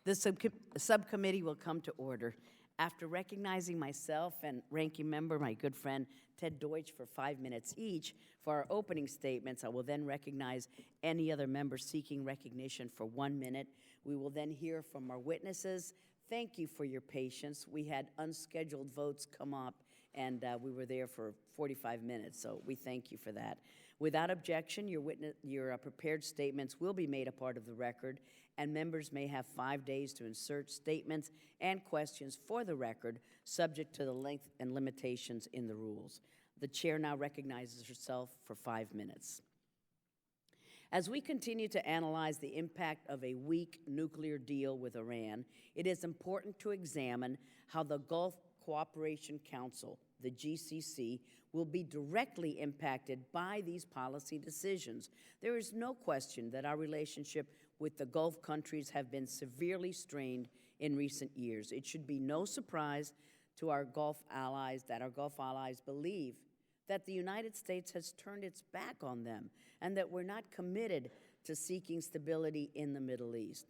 The subcommittee will come to order. After recognizing myself and ranking member, my good friend Ted Deutsch, for 5 minutes each for our opening statements, I will then recognize any other member seeking recognition for 1 minute. We will then hear from our witnesses. Thank you for your patience. We had unscheduled votes come up, and we were there for 45 minutes, so we thank you for that. Without objection, your prepared statements will be made a part of the record, and members may have 5 days to insert statements and questions for the record, subject to the length and limitations in the rules. The chair now recognizes herself for 5 minutes. As we continue to analyze the impact of a weak nuclear deal with Iran, it is important to examine how the Gulf Cooperation Council, the GCC, will be directly impacted by these policy decisions. There is no question that our relationship with the Gulf countries have been severely strained in recent years. It should be no surprise to our Gulf allies that our Gulf allies believe that the United States has turned its back on them and that we're not committed to seeking stability in the Middle East.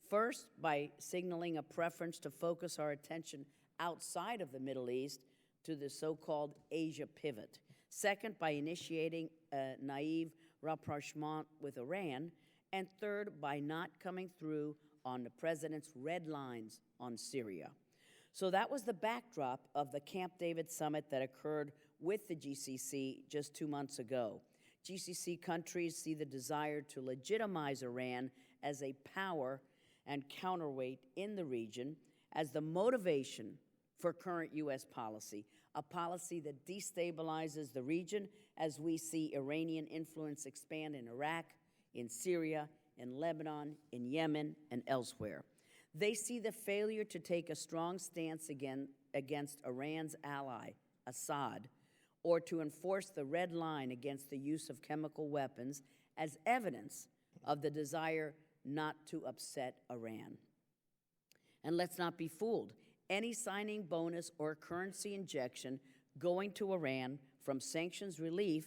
First, by signaling a preference to focus our attention outside of the Middle East to the so-called Asia pivot. Second, by initiating a naive rapprochement with Iran. And third, by not coming through on the president's red lines on Syria. So that was the backdrop of the Camp David summit that occurred with the GCC just 2 months ago. GCC countries see the desire to legitimize Iran as a power and counterweight in the region as the motivation for current U.S. policy, a policy that destabilizes the region as we see Iranian influence expand in Iraq, in Syria, in Lebanon, in Yemen, and elsewhere. They see the failure to take a strong stance against Iran's ally, Assad, or to enforce the red line against the use of chemical weapons as evidence of the desire not to upset Iran. And let's not be fooled. Any signing bonus or currency injection going to Iran from sanctions relief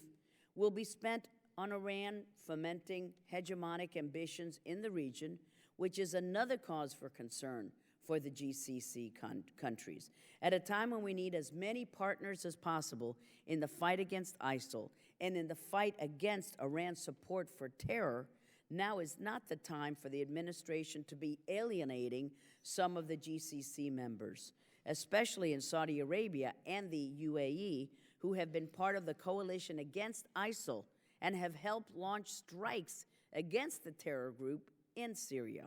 will be spent on Iran fomenting hegemonic ambitions in the region, which is another cause for concern for the GCC countries. At a time when we need as many partners as possible in the fight against ISIL and in the fight against Iran's support for terror, now is not the time for the administration to be alienating some of the GCC members, especially in Saudi Arabia and the UAE, who have been part of the coalition against ISIL and have helped launch strikes against the terror group in Syria.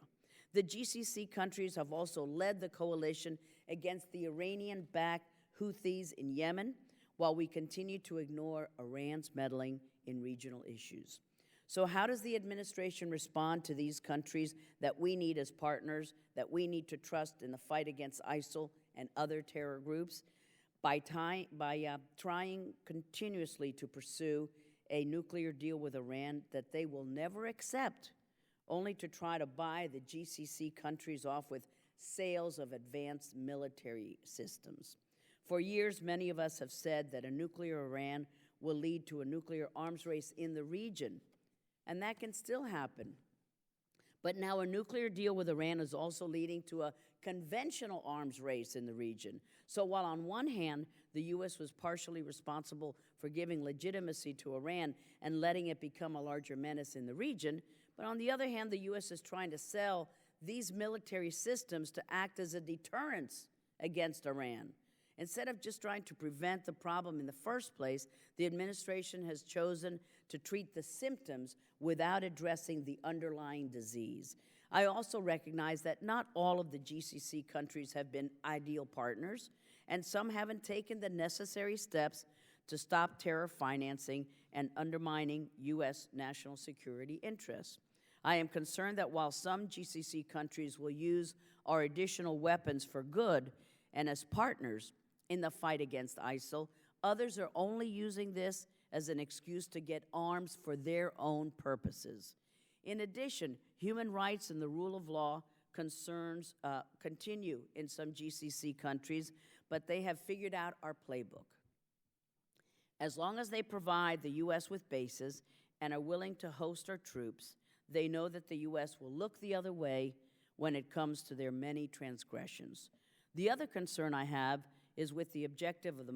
The GCC countries have also led the coalition against the Iranian-backed Houthis in Yemen, while we continue to ignore Iran's meddling in regional issues. So how does the administration respond to these countries that we need as partners, that we need to trust in the fight against ISIL and other terror groups? By trying continuously to pursue a nuclear deal with Iran that they will never accept, only to try to buy the GCC countries off with sales of advanced military systems. For years, many of us have said that a nuclear Iran will lead to a nuclear arms race in the region, and that can still happen. But now a nuclear deal with Iran is also leading to a conventional arms race in the region. So while on one hand, the U.S. was partially responsible for giving legitimacy to Iran and letting it become a larger menace in the region, but on the other hand, the U.S. is trying to sell these military systems to act as a deterrence against Iran. Instead of just trying to prevent the problem in the first place, the administration has chosen to treat the symptoms without addressing the underlying disease. I also recognize that not all of the GCC countries have been ideal partners, and some haven't taken the necessary steps to stop terror financing and undermining U.S. national security interests. I am concerned that while some GCC countries will use our additional weapons for good and as partners in the fight against ISIL, others are only using this as an excuse to get arms for their own purposes. In addition, human rights and the rule of law concerns continue in some GCC countries, but they have figured out our playbook. As long as they provide the U.S. with bases and are willing to host our troops, they know that the U.S. will look the other way when it comes to their many transgressions. The other concern I have is with the objective of the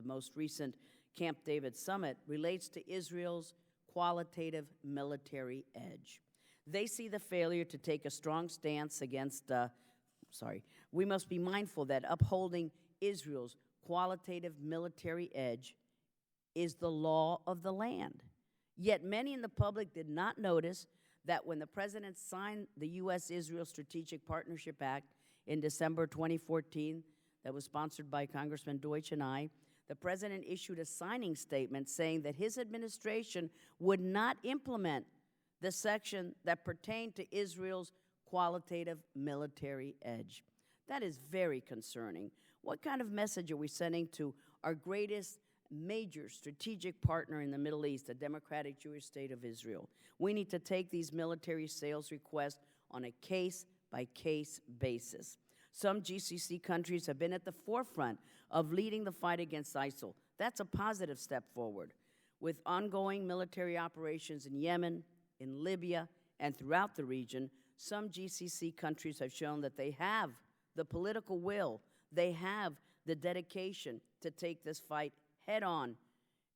most recent Camp David summit relates to Israel's qualitative military edge. They see the failure to take a strong stance against, we must be mindful that upholding Israel's qualitative military edge is the law of the land. Yet many in the public did not notice that when the president signed the U.S.-Israel Strategic Partnership Act in December 2014, that was sponsored by Congressman Deutsch and I, the president issued a signing statement saying that his administration would not implement the section that pertained to Israel's qualitative military edge. That is very concerning. What kind of message are we sending to our greatest major strategic partner in the Middle East, the Democratic Jewish State of Israel? We need to take these military sales requests on a case-by-case basis. Some GCC countries have been at the forefront of leading the fight against ISIL. That's a positive step forward. With ongoing military operations in Yemen, in Libya, and throughout the region, some GCC countries have shown that they have the political will, they have the dedication to take this fight head on,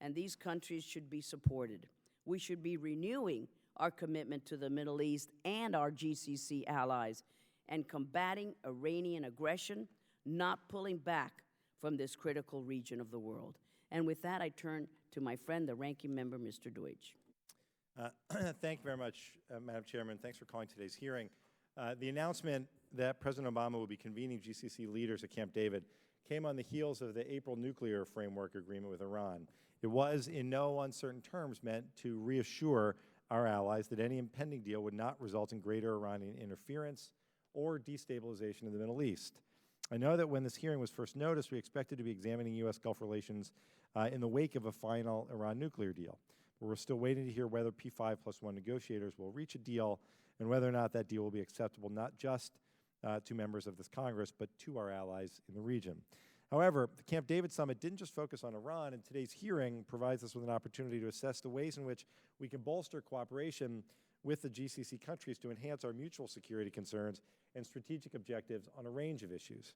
and these countries should be supported. We should be renewing our commitment to the Middle East and our GCC allies and combating Iranian aggression, not pulling back from this critical region of the world. And with that, I turn to my friend, the ranking member, Mr. Deutsch. Thank you very much, Madam Chairman. Thanks for calling today's hearing. The announcement that President Obama will be convening GCC leaders at Camp David came on the heels of the April nuclear framework agreement with Iran. It was, in no uncertain terms, meant to reassure our allies that any impending deal would not result in greater Iranian interference or destabilization of the Middle East. I know that when this hearing was first noticed, we expected to be examining U.S. Gulf relations in the wake of a final Iran nuclear deal. But we're still waiting to hear whether P5+1 negotiators will reach a deal and whether or not that deal will be acceptable not just to members of this Congress, but to our allies in the region. However, the Camp David summit didn't just focus on Iran, and today's hearing provides us with an opportunity to assess the ways in which we can bolster cooperation with the GCC countries to enhance our mutual security concerns and strategic objectives on a range of issues.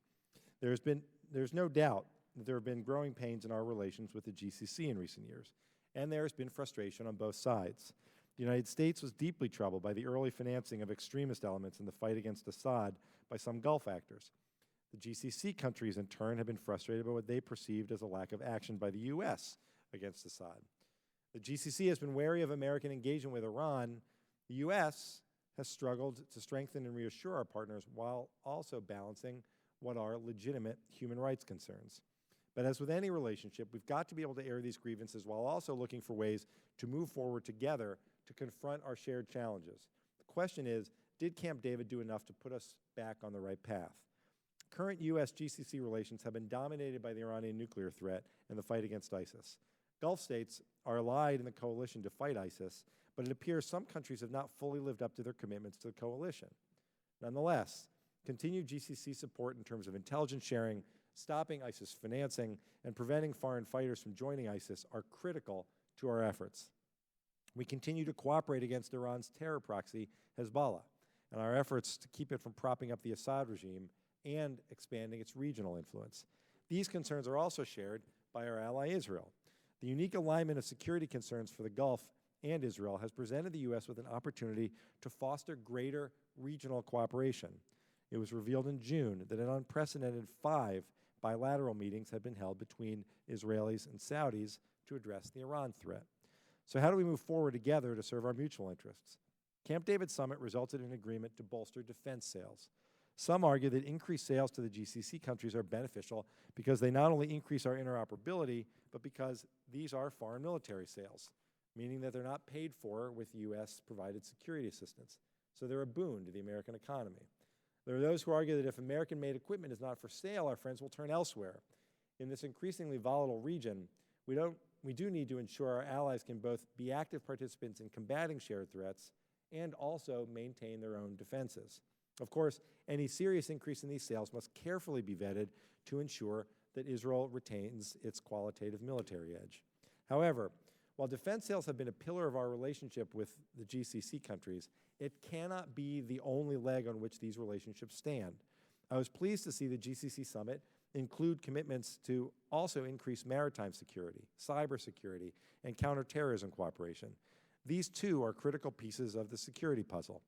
There's no doubt that there have been growing pains in our relations with the GCC in recent years, and there has been frustration on both sides. The United States was deeply troubled by the early financing of extremist elements in the fight against Assad by some Gulf actors. The GCC countries, in turn, have been frustrated by what they perceived as a lack of action by the U.S. against Assad. The GCC has been wary of American engagement with Iran. The U.S. has struggled to strengthen and reassure our partners while also balancing what are legitimate human rights concerns. But as with any relationship, we've got to be able to air these grievances while also looking for ways to move forward together to confront our shared challenges. The question is, did Camp David do enough to put us back on the right path? Current U.S.-GCC relations have been dominated by the Iranian nuclear threat and the fight against ISIS. Gulf states are allied in the coalition to fight ISIS, but it appears some countries have not fully lived up to their commitments to the coalition. Nonetheless, continued GCC support in terms of intelligence sharing, stopping ISIS financing, and preventing foreign fighters from joining ISIS are critical to our efforts. We continue to cooperate against Iran's terror proxy, Hezbollah, and our efforts to keep it from propping up the Assad regime and expanding its regional influence. These concerns are also shared by our ally Israel. The unique alignment of security concerns for the Gulf and Israel has presented the U.S. with an opportunity to foster greater regional cooperation. It was revealed in June that an unprecedented 5 bilateral meetings had been held between Israelis and Saudis to address the Iran threat. So how do we move forward together to serve our mutual interests? Camp David Summit resulted in an agreement to bolster defense sales. Some argue that increased sales to the GCC countries are beneficial because they not only increase our interoperability, but because these are foreign military sales, meaning that they're not paid for with U.S.-provided security assistance. So they're a boon to the American economy. There are those who argue that if American-made equipment is not for sale, our friends will turn elsewhere. In this increasingly volatile region, we do need to ensure our allies can both be active participants in combating shared threats and also maintain their own defenses. Of course, any serious increase in these sales must carefully be vetted to ensure that Israel retains its qualitative military edge. However, while defense sales have been a pillar of our relationship with the GCC countries, It cannot be the only leg on which these relationships stand. I was pleased to see the GCC summit include commitments to also increase maritime security, cybersecurity, and counterterrorism cooperation. These two are critical pieces of the security puzzle.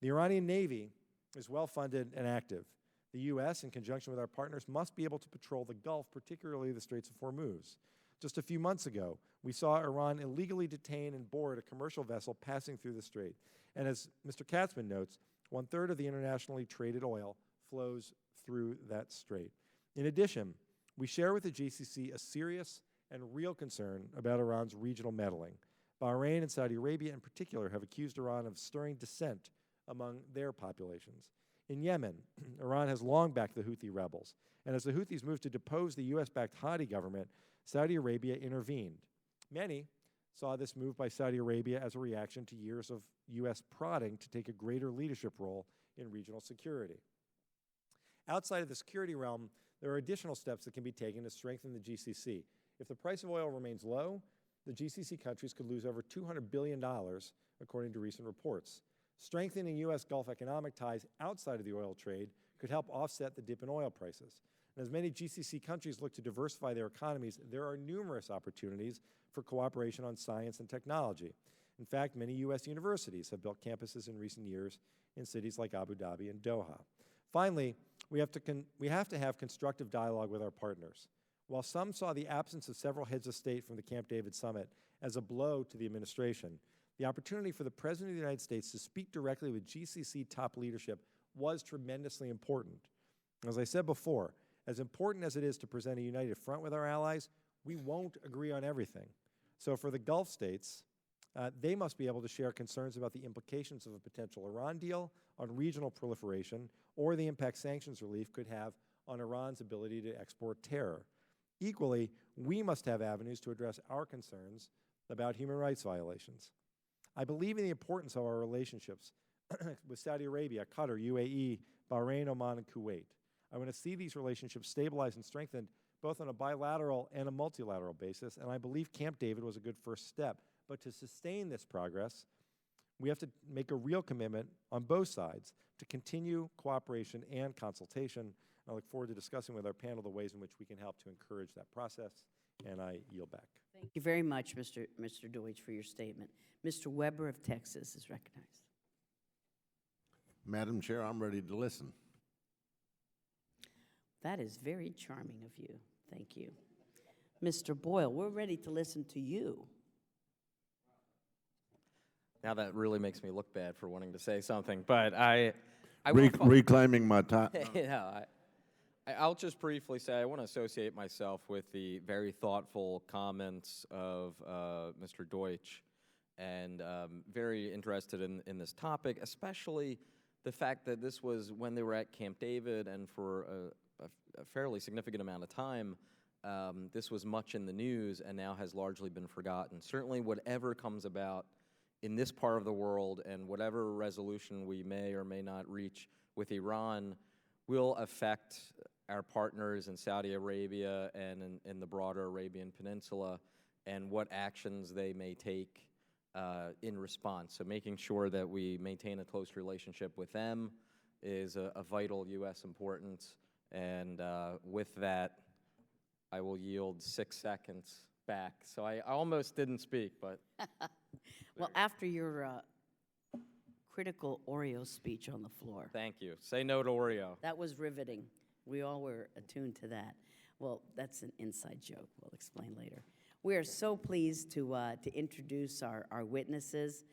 The Iranian Navy is well-funded and active. The U.S., in conjunction with our partners, must be able to patrol the Gulf, particularly the Straits of Hormuz. Just a few months ago, we saw Iran illegally detain and board a commercial vessel passing through the strait. And as Mr. Katzman notes, 1/3 of the internationally traded oil flows through that strait. In addition, we share with the GCC a serious and real concern about Iran's regional meddling. Bahrain and Saudi Arabia in particular have accused Iran of stirring dissent among their populations. In Yemen, Iran has long backed the Houthi rebels, and as the Houthis moved to depose the U.S.-backed Hadi government, Saudi Arabia intervened. Many saw this move by Saudi Arabia as a reaction to years of U.S. prodding to take a greater leadership role in regional security. Outside of the security realm, there are additional steps that can be taken to strengthen the GCC. If the price of oil remains low, the GCC countries could lose over $200 billion, according to recent reports. Strengthening U.S. Gulf economic ties outside of the oil trade could help offset the dip in oil prices. And as many GCC countries look to diversify their economies, there are numerous opportunities for cooperation on science and technology. In fact, many U.S. universities have built campuses in recent years in cities like Abu Dhabi and Doha. Finally, we have to have constructive dialogue with our partners. While some saw the absence of several heads of state from the Camp David summit as a blow to the administration, the opportunity for the President of the United States to speak directly with GCC top leadership was tremendously important. As I said before, as important as it is to present a united front with our allies, we won't agree on everything. So for the Gulf states, they must be able to share concerns about the implications of a potential Iran deal on regional proliferation or the impact sanctions relief could have on Iran's ability to export terror. Equally, we must have avenues to address our concerns about human rights violations. I believe in the importance of our relationships with Saudi Arabia, Qatar, UAE, Bahrain, Oman, and Kuwait. I want to see these relationships stabilized and strengthened both on a bilateral and a multilateral basis, and I believe Camp David was a good first step. But to sustain this progress, we have to make a real commitment on both sides to continue cooperation and consultation. I look forward to discussing with our panel the ways in which we can help to encourage that process, and I yield back. Thank you very much, Mr. Deutsch, for your statement. Mr. Weber of Texas is recognized. Madam Chair, I'm ready to listen. That is very charming of you. Thank you. Mr. Boyle, we're ready to listen to you. Now that really makes me look bad for wanting to say something, but Reclaiming my time. I'll just briefly say I want to associate myself with the very thoughtful comments of Mr. Deutsch, and very interested in this topic, especially the fact that this was when they were at Camp David, and for a fairly significant amount of time, this was much in the news and now has largely been forgotten. Certainly whatever comes about in this part of the world and whatever resolution we may or may not reach with Iran will affect our partners in Saudi Arabia and in the broader Arabian Peninsula, and what actions they may take in response. So making sure that we maintain a close relationship with them is a vital U.S. importance. And with that, I will yield 6 seconds back. So I almost didn't speak, but... Well, after your critical Oreo speech on the floor. Thank you. Say no to Oreo. That was riveting. We all were attuned to that. Well, that's an inside joke. We'll explain later. We are so pleased to introduce our witnesses.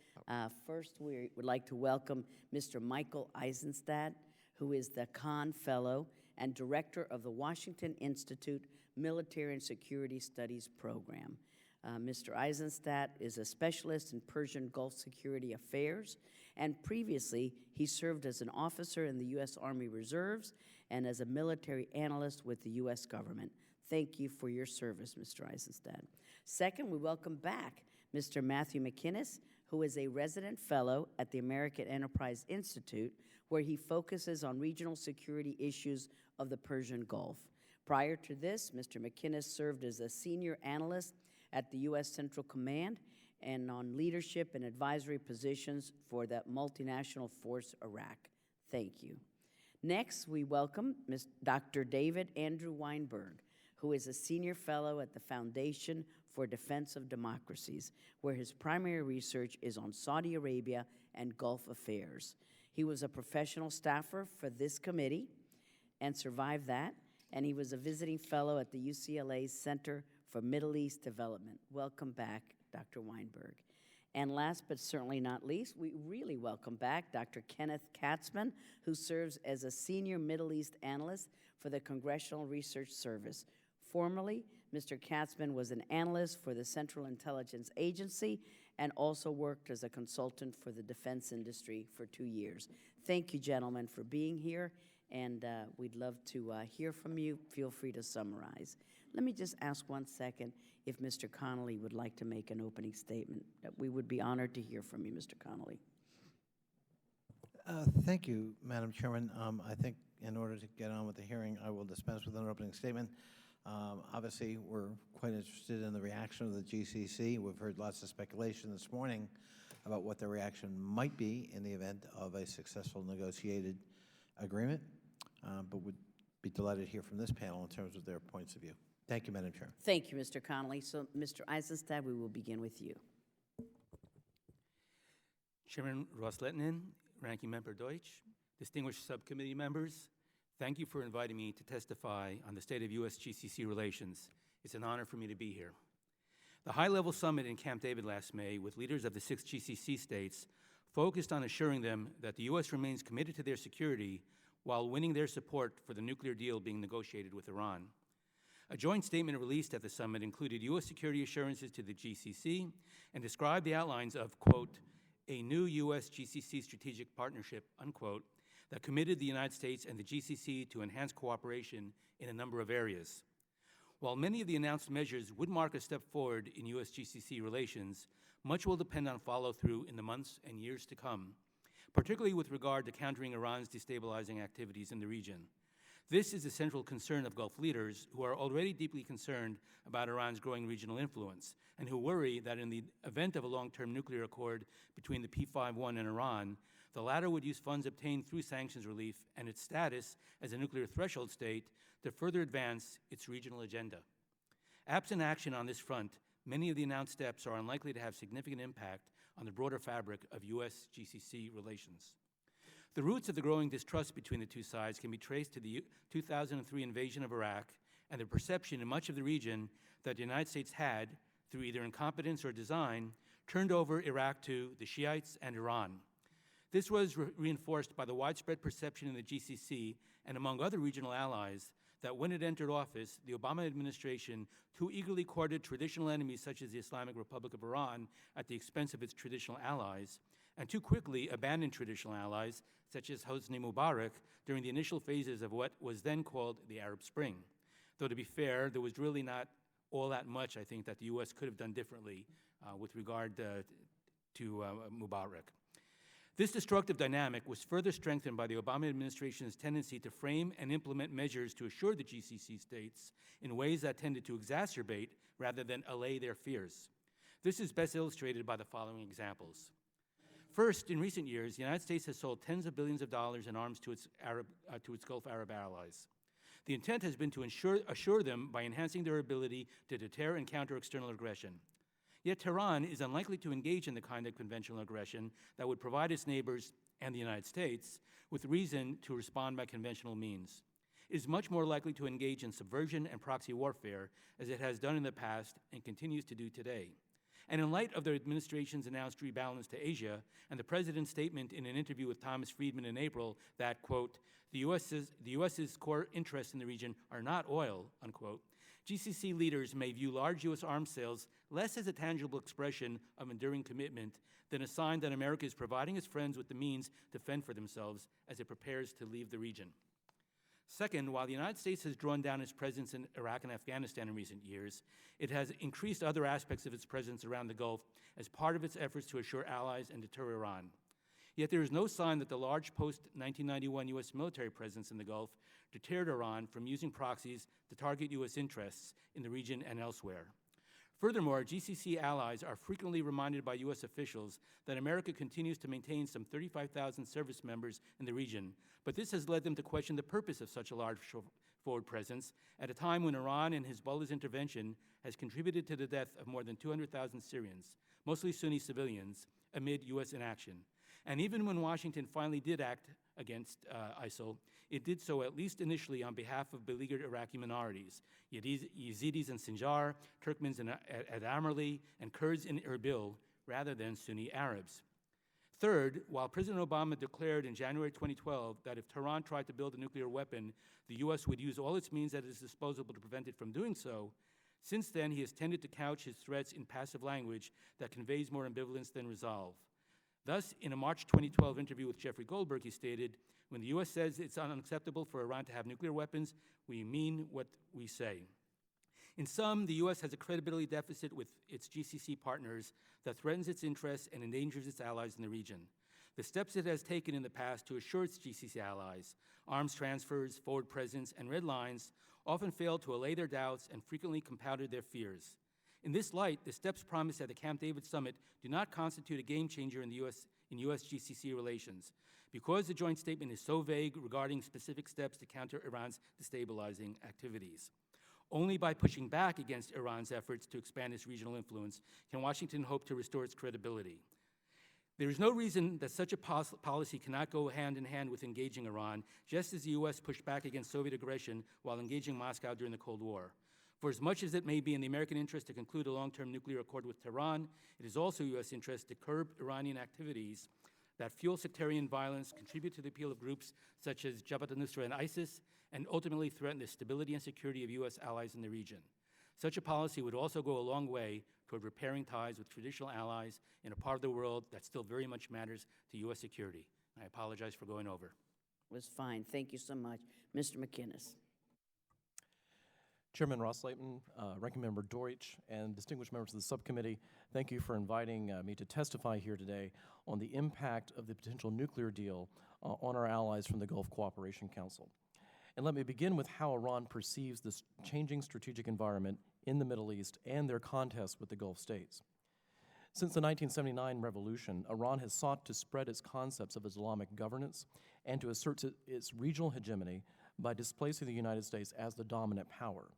First, we would like to welcome Mr. Michael Eisenstadt, who is the Kahn Fellow and Director of the Washington Institute Military and Security Studies Program. Mr. Eisenstadt is a specialist in Persian Gulf security affairs, and previously he served as an officer in the U.S. Army Reserves and as a military analyst with the U.S. government. Thank you for your service, Mr. Eisenstadt. Second, we welcome back Mr. Matthew McInnes, who is a resident fellow at the American Enterprise Institute, where he focuses on regional security issues of the Persian Gulf. Prior to this, Mr. McInnes served as a senior analyst at the U.S. Central Command and on leadership and advisory positions for the multinational force Iraq. Thank you. Next, we welcome Dr. David Andrew Weinberg, who is a senior fellow at the Foundation for Defense of Democracies, where his primary research is on Saudi Arabia and Gulf affairs. He was a professional staffer for this committee and survived that, and he was a visiting fellow at the UCLA Center for Middle East Development. Welcome back, Dr. Weinberg. And last but certainly not least, we really welcome back Dr. Kenneth Katzman, who serves as a senior Middle East analyst for the Congressional Research Service. Formerly, Mr. Katzman was an analyst for the Central Intelligence Agency and also worked as a consultant for the defense industry for 2 years. Thank you, gentlemen, for being here, and we'd love to hear from you. Feel free to summarize. Let me just ask 1 second if Mr. Connolly would like to make an opening statement. We would be honored to hear from you, Mr. Connolly. Thank you, Madam Chairman. I think in order to get on with the hearing, I will dispense with an opening statement. Obviously, we're quite interested in the reaction of the GCC. We've heard lots of speculation this morning about what the reaction might be in the event of a successful negotiated agreement, but would be delighted to hear from this panel in terms of their points of view. Thank you, Madam Chair. Thank you, Mr. Connolly. So, Mr. Eisenstadt, we will begin with you. Chairman Ros-Lehtinen, Ranking Member Deutsch, distinguished subcommittee members, thank you for inviting me to testify on the state of U.S.-GCC relations. It's an honor for me to be here. The high-level summit in Camp David last May with leaders of the 6 GCC states focused on assuring them that the U.S. remains committed to their security while winning their support for the nuclear deal being negotiated with Iran. A joint statement released at the summit included U.S. security assurances to the GCC and described the outlines of, quote, a new U.S.-GCC strategic partnership, unquote, that committed the United States and the GCC to enhance cooperation in a number of areas. While many of the announced measures would mark a step forward in U.S.-GCC relations, much will depend on follow-through in the months and years to come, particularly with regard to countering Iran's destabilizing activities in the region. This is a central concern of Gulf leaders who are already deeply concerned about Iran's growing regional influence and who worry that in the event of a long-term nuclear accord between the P5-1 and Iran, the latter would use funds obtained through sanctions relief and its status as a nuclear threshold state to further advance its regional agenda. Absent action on this front, many of the announced steps are unlikely to have significant impact on the broader fabric of U.S.-GCC relations. The roots of the growing distrust between the two sides can be traced to the 2003 invasion of Iraq and the perception in much of the region that the United States had, through either incompetence or design, turned over Iraq to the Shiites and Iran. This was reinforced by the widespread perception in the GCC and among other regional allies that when it entered office, the Obama administration too eagerly courted traditional enemies such as the Islamic Republic of Iran at the expense of its traditional allies, and too quickly abandoned traditional allies such as Hosni Mubarak during the initial phases of what was then called the Arab Spring. Though to be fair, there was really not all that much, I think, that the U.S. could have done differently with regard to Mubarak. This destructive dynamic was further strengthened by the Obama administration's tendency to frame and implement measures to assure the GCC states in ways that tended to exacerbate rather than allay their fears. This is best illustrated by the following examples. First, in recent years, the United States has sold tens of billions of dollars in arms to its Gulf Arab allies. The intent has been to assure them by enhancing their ability to deter and counter external aggression. Yet Tehran is unlikely to engage in the kind of conventional aggression that would provide its neighbors and the United States with reason to respond by conventional means. It is much more likely to engage in subversion and proxy warfare, as it has done in the past and continues to do today. And in light of the administration's announced rebalance to Asia and the president's statement in an interview with Thomas Friedman in April that, quote, the U.S.'s core interests in the region are not oil, unquote, GCC leaders may view large U.S. arms sales less as a tangible expression of enduring commitment than a sign that America is providing its friends with the means to fend for themselves as it prepares to leave the region. Second, while the United States has drawn down its presence in Iraq and Afghanistan in recent years, it has increased other aspects of its presence around the Gulf as part of its efforts to assure allies and deter Iran. Yet there is no sign that the large post-1991 U.S. military presence in the Gulf deterred Iran from using proxies to target U.S. interests in the region and elsewhere. Furthermore, GCC allies are frequently reminded by U.S. officials that America continues to maintain some 35,000 service members in the region, but this has led them to question the purpose of such a large forward presence at a time when Iran and Hezbollah's intervention has contributed to the death of more than 200,000 Syrians, mostly Sunni civilians, amid U.S. inaction. And even when Washington finally did act against ISIL, it did so at least initially on behalf of beleaguered Iraqi minorities, Yazidis in Sinjar, Turkmens at Amerli, and Kurds in Erbil, rather than Sunni Arabs. Third, while President Obama declared in January 2012 that if Tehran tried to build a nuclear weapon, the U.S. would use all its means at its disposal to prevent it from doing so, since then he has tended to couch his threats in passive language that conveys more ambivalence than resolve. Thus, in a March 2012 interview with Jeffrey Goldberg, he stated, "When the U.S. says it's unacceptable for Iran to have nuclear weapons, we mean what we say." In sum, the U.S. has a credibility deficit with its GCC partners that threatens its interests and endangers its allies in the region. The steps it has taken in the past to assure its GCC allies, arms transfers, forward presence, and red lines, often failed to allay their doubts and frequently compounded their fears. In this light, the steps promised at the Camp David summit do not constitute a game changer in U.S.-GCC relations, because the joint statement is so vague regarding specific steps to counter Iran's destabilizing activities. Only by pushing back against Iran's efforts to expand its regional influence can Washington hope to restore its credibility. There is no reason that such a policy cannot go hand in hand with engaging Iran, just as the U.S. pushed back against Soviet aggression while engaging Moscow during the Cold War. For as much as it may be in the American interest to conclude a long-term nuclear accord with Tehran, it is also U.S. interest to curb Iranian activities that fuel sectarian violence, contribute to the appeal of groups such as Jabhat al-Nusra and ISIS, and ultimately threaten the stability and security of U.S. allies in the region. Such a policy would also go a long way toward repairing ties with traditional allies in a part of the world that still very much matters to U.S. security. I apologize for going over. It was fine. Thank you so much. Mr. McInnes. Chairman Ros-Lehtinen, Ranking Member Deutsch, and distinguished members of the subcommittee, thank you for inviting me to testify here today on the impact of the potential nuclear deal on our allies from the Gulf Cooperation Council. And let me begin with how Iran perceives this changing strategic environment in the Middle East and their contest with the Gulf states. Since the 1979 revolution, Iran has sought to spread its concepts of Islamic governance and to assert its regional hegemony by displacing the United States as the dominant power.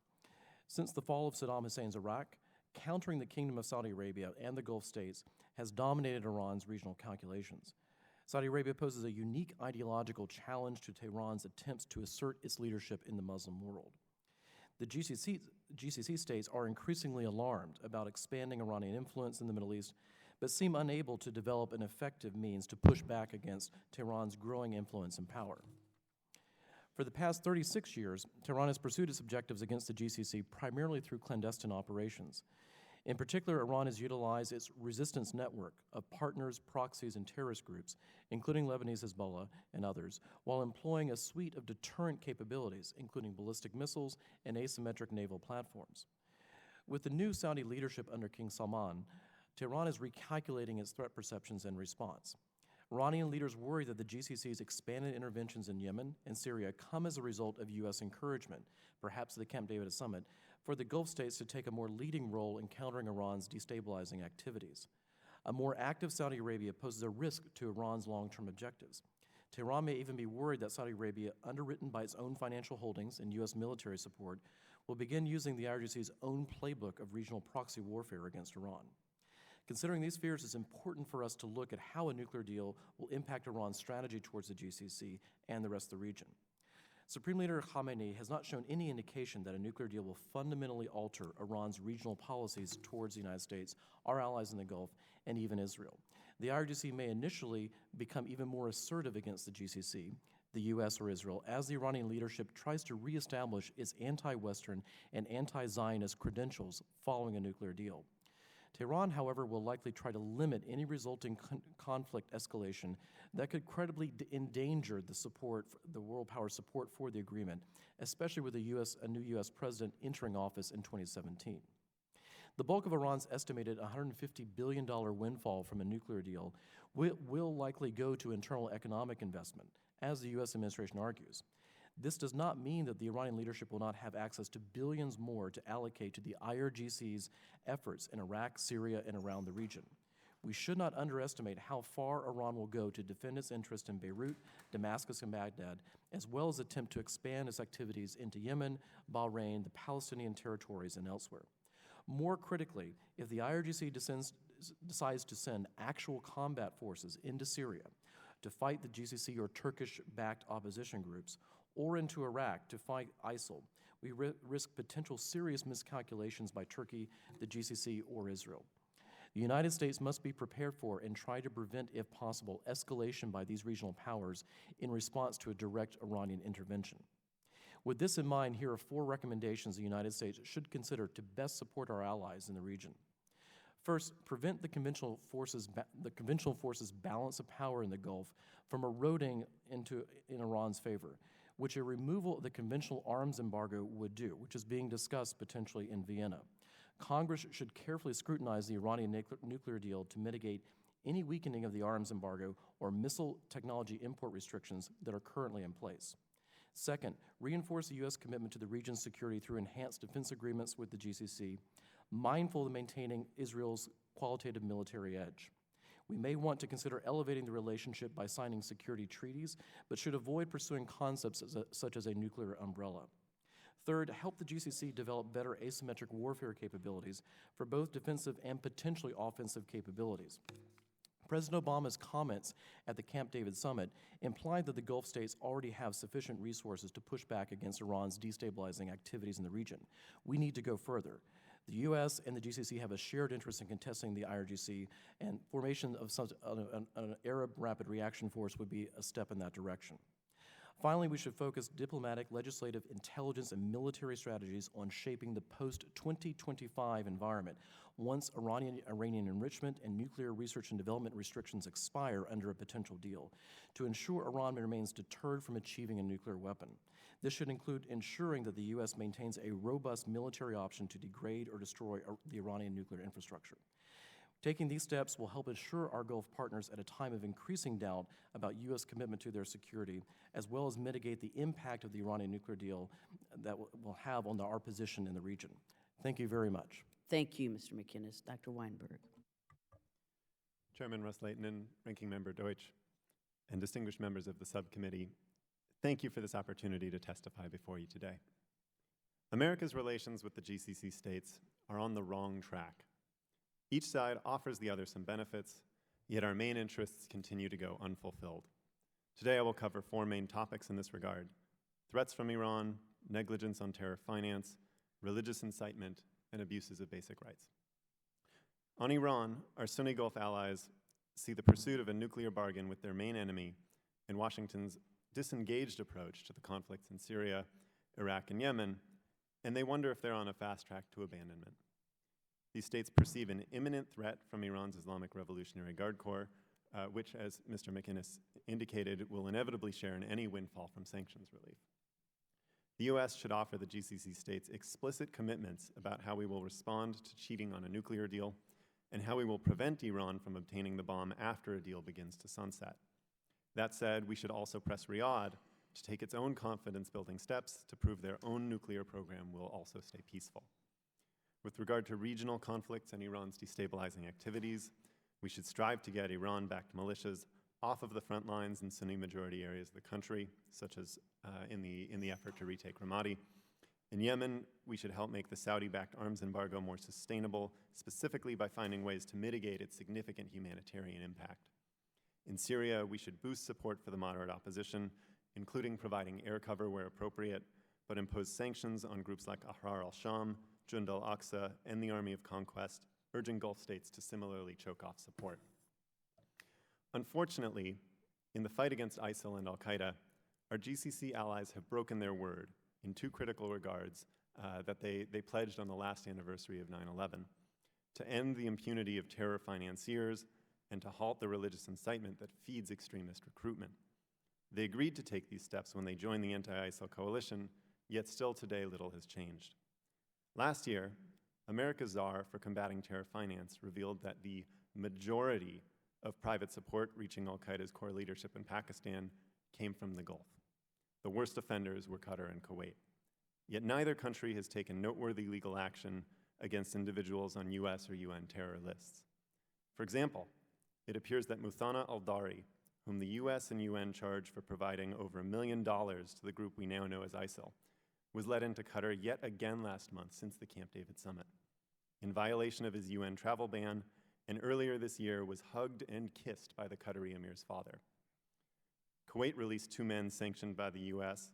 Since the fall of Saddam Hussein's Iraq, countering the Kingdom of Saudi Arabia and the Gulf states has dominated Iran's regional calculations. Saudi Arabia poses a unique ideological challenge to Tehran's attempts to assert its leadership in the Muslim world. The GCC states are increasingly alarmed about expanding Iranian influence in the Middle East, but seem unable to develop an effective means to push back against Tehran's growing influence and power. For the past 36 years, Tehran has pursued its objectives against the GCC primarily through clandestine operations. In particular, Iran has utilized its resistance network of partners, proxies, and terrorist groups, including Lebanese Hezbollah and others, while employing a suite of deterrent capabilities, including ballistic missiles and asymmetric naval platforms. With the new Saudi leadership under King Salman, Tehran is recalculating its threat perceptions and response. Iranian leaders worry that the GCC's expanded interventions in Yemen and Syria come as a result of U.S. encouragement, perhaps at the Camp David summit, for the Gulf states to take a more leading role in countering Iran's destabilizing activities. A more active Saudi Arabia poses a risk to Iran's long-term objectives. Tehran may even be worried that Saudi Arabia, underwritten by its own financial holdings and U.S. military support, will begin using the IRGC's own playbook of regional proxy warfare against Iran. Considering these fears, it's important for us to look at how a nuclear deal will impact Iran's strategy towards the GCC and the rest of the region. Supreme Leader Khamenei has not shown any indication that a nuclear deal will fundamentally alter Iran's regional policies towards the United States, our allies in the Gulf, and even Israel. The IRGC may initially become even more assertive against the GCC, the U.S. or Israel, as the Iranian leadership tries to reestablish its anti-Western and anti-Zionist credentials following a nuclear deal. Tehran, however, will likely try to limit any resulting conflict escalation that could credibly endanger the world power support for the agreement, especially with a new U.S. president entering office in 2017. The bulk of Iran's estimated $150 billion windfall from a nuclear deal will likely go to internal economic investment, as the U.S. administration argues. This does not mean that the Iranian leadership will not have access to billions more to allocate to the IRGC's efforts in Iraq, Syria, and around the region. We should not underestimate how far Iran will go to defend its interest in Beirut, Damascus, and Baghdad, as well as attempt to expand its activities into Yemen, Bahrain, the Palestinian territories, and elsewhere. More critically, if the IRGC decides to send actual combat forces into Syria to fight the GCC or Turkish-backed opposition groups, or into Iraq to fight ISIL, we risk potential serious miscalculations by Turkey, the GCC, or Israel. The United States must be prepared for and try to prevent, if possible, escalation by these regional powers in response to a direct Iranian intervention. With this in mind, here are 4 recommendations the United States should consider to best support our allies in the region. First, prevent the conventional forces' balance of power in the Gulf from eroding in Iran's favor, which a removal of the conventional arms embargo would do, which is being discussed potentially in Vienna. Congress should carefully scrutinize the Iranian nuclear deal to mitigate any weakening of the arms embargo or missile technology import restrictions that are currently in place. Second, reinforce the U.S. commitment to the region's security through enhanced defense agreements with the GCC, mindful of maintaining Israel's qualitative military edge. We may want to consider elevating the relationship by signing security treaties, but should avoid pursuing concepts such as a nuclear umbrella. Third, help the GCC develop better asymmetric warfare capabilities for both defensive and potentially offensive capabilities. President Obama's comments at the Camp David summit implied that the Gulf states already have sufficient resources to push back against Iran's destabilizing activities in the region. We need to go further. The U.S. and the GCC have a shared interest in contesting the IRGC, and formation of an Arab Rapid Reaction Force would be a step in that direction. Finally, we should focus diplomatic, legislative, intelligence, and military strategies on shaping the post-2025 environment once Iranian enrichment and nuclear research and development restrictions expire under a potential deal, to ensure Iran remains deterred from achieving a nuclear weapon. This should include ensuring that the U.S. maintains a robust military option to degrade or destroy the Iranian nuclear infrastructure. Taking these steps will help ensure our Gulf partners at a time of increasing doubt about U.S. commitment to their security, as well as mitigate the impact of the Iranian nuclear deal that will have on our position in the region. Thank you very much. Thank you, Mr. McInnes. Dr. Weinberg. Chairman Ros-Lehtinen, Ranking Member Deutsch, and distinguished members of the subcommittee, thank you for this opportunity to testify before you today. America's relations with the GCC states are on the wrong track. Each side offers the other some benefits, yet our main interests continue to go unfulfilled. Today I will cover 4 main topics in this regard: threats from Iran, negligence on terror finance, religious incitement, and abuses of basic rights. On Iran, our Sunni Gulf allies see the pursuit of a nuclear bargain with their main enemy and Washington's disengaged approach to the conflicts in Syria, Iraq, and Yemen, and they wonder if they're on a fast track to abandonment. These states perceive an imminent threat from Iran's Islamic Revolutionary Guard Corps, which, as Mr. McInnes indicated, will inevitably share in any windfall from sanctions relief. The U.S. should offer the GCC states explicit commitments about how we will respond to cheating on a nuclear deal and how we will prevent Iran from obtaining the bomb after a deal begins to sunset. That said, we should also press Riyadh to take its own confidence-building steps to prove their own nuclear program will also stay peaceful. With regard to regional conflicts and Iran's destabilizing activities, we should strive to get Iran-backed militias off of the front lines in Sunni-majority areas of the country, such as in the effort to retake Ramadi. In Yemen, we should help make the Saudi-backed arms embargo more sustainable, specifically by finding ways to mitigate its significant humanitarian impact. In Syria, we should boost support for the moderate opposition, including providing air cover where appropriate, but impose sanctions on groups like Ahrar al-Sham, Jund al-Aqsa, and the Army of Conquest, urging Gulf states to similarly choke off support. Unfortunately, in the fight against ISIL and al-Qaeda, our GCC allies have broken their word in 2 critical regards that they pledged on the last anniversary of 9/11, to end the impunity of terror financiers and to halt the religious incitement that feeds extremist recruitment. They agreed to take these steps when they joined the anti-ISIL coalition, yet still today little has changed. Last year, America's czar for combating terror finance revealed that the majority of private support reaching al-Qaeda's core leadership in Pakistan came from the Gulf. The worst offenders were Qatar and Kuwait. Yet neither country has taken noteworthy legal action against individuals on US or UN terror lists. For example, it appears that Muthana al-Dari, whom the US and UN charged for providing over $1 million to the group we now know as ISIL, was let into Qatar yet again last month since the Camp David summit, in violation of his UN travel ban, and earlier this year was hugged and kissed by the Qatari emir's father. Kuwait released 2 men sanctioned by the US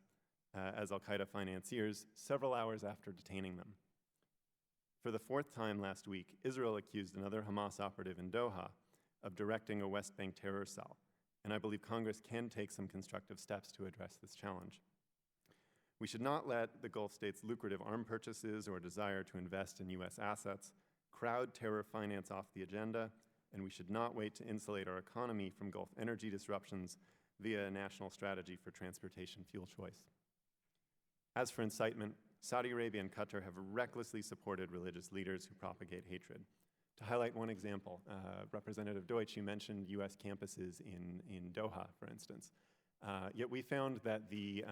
as al-Qaeda financiers several hours after detaining them. For the 4th time last week, Israel accused another Hamas operative in Doha of directing a West Bank terror cell, and I believe Congress can take some constructive steps to address this challenge. We should not let the Gulf states' lucrative arm purchases or desire to invest in US assets crowd terror finance off the agenda, and we should not wait to insulate our economy from Gulf energy disruptions via a national strategy for transportation fuel choice. As for incitement, Saudi Arabia and Qatar have recklessly supported religious leaders who propagate hatred. To highlight one example, Representative Deutsch, you mentioned US campuses in Doha, for instance. Yet we found that the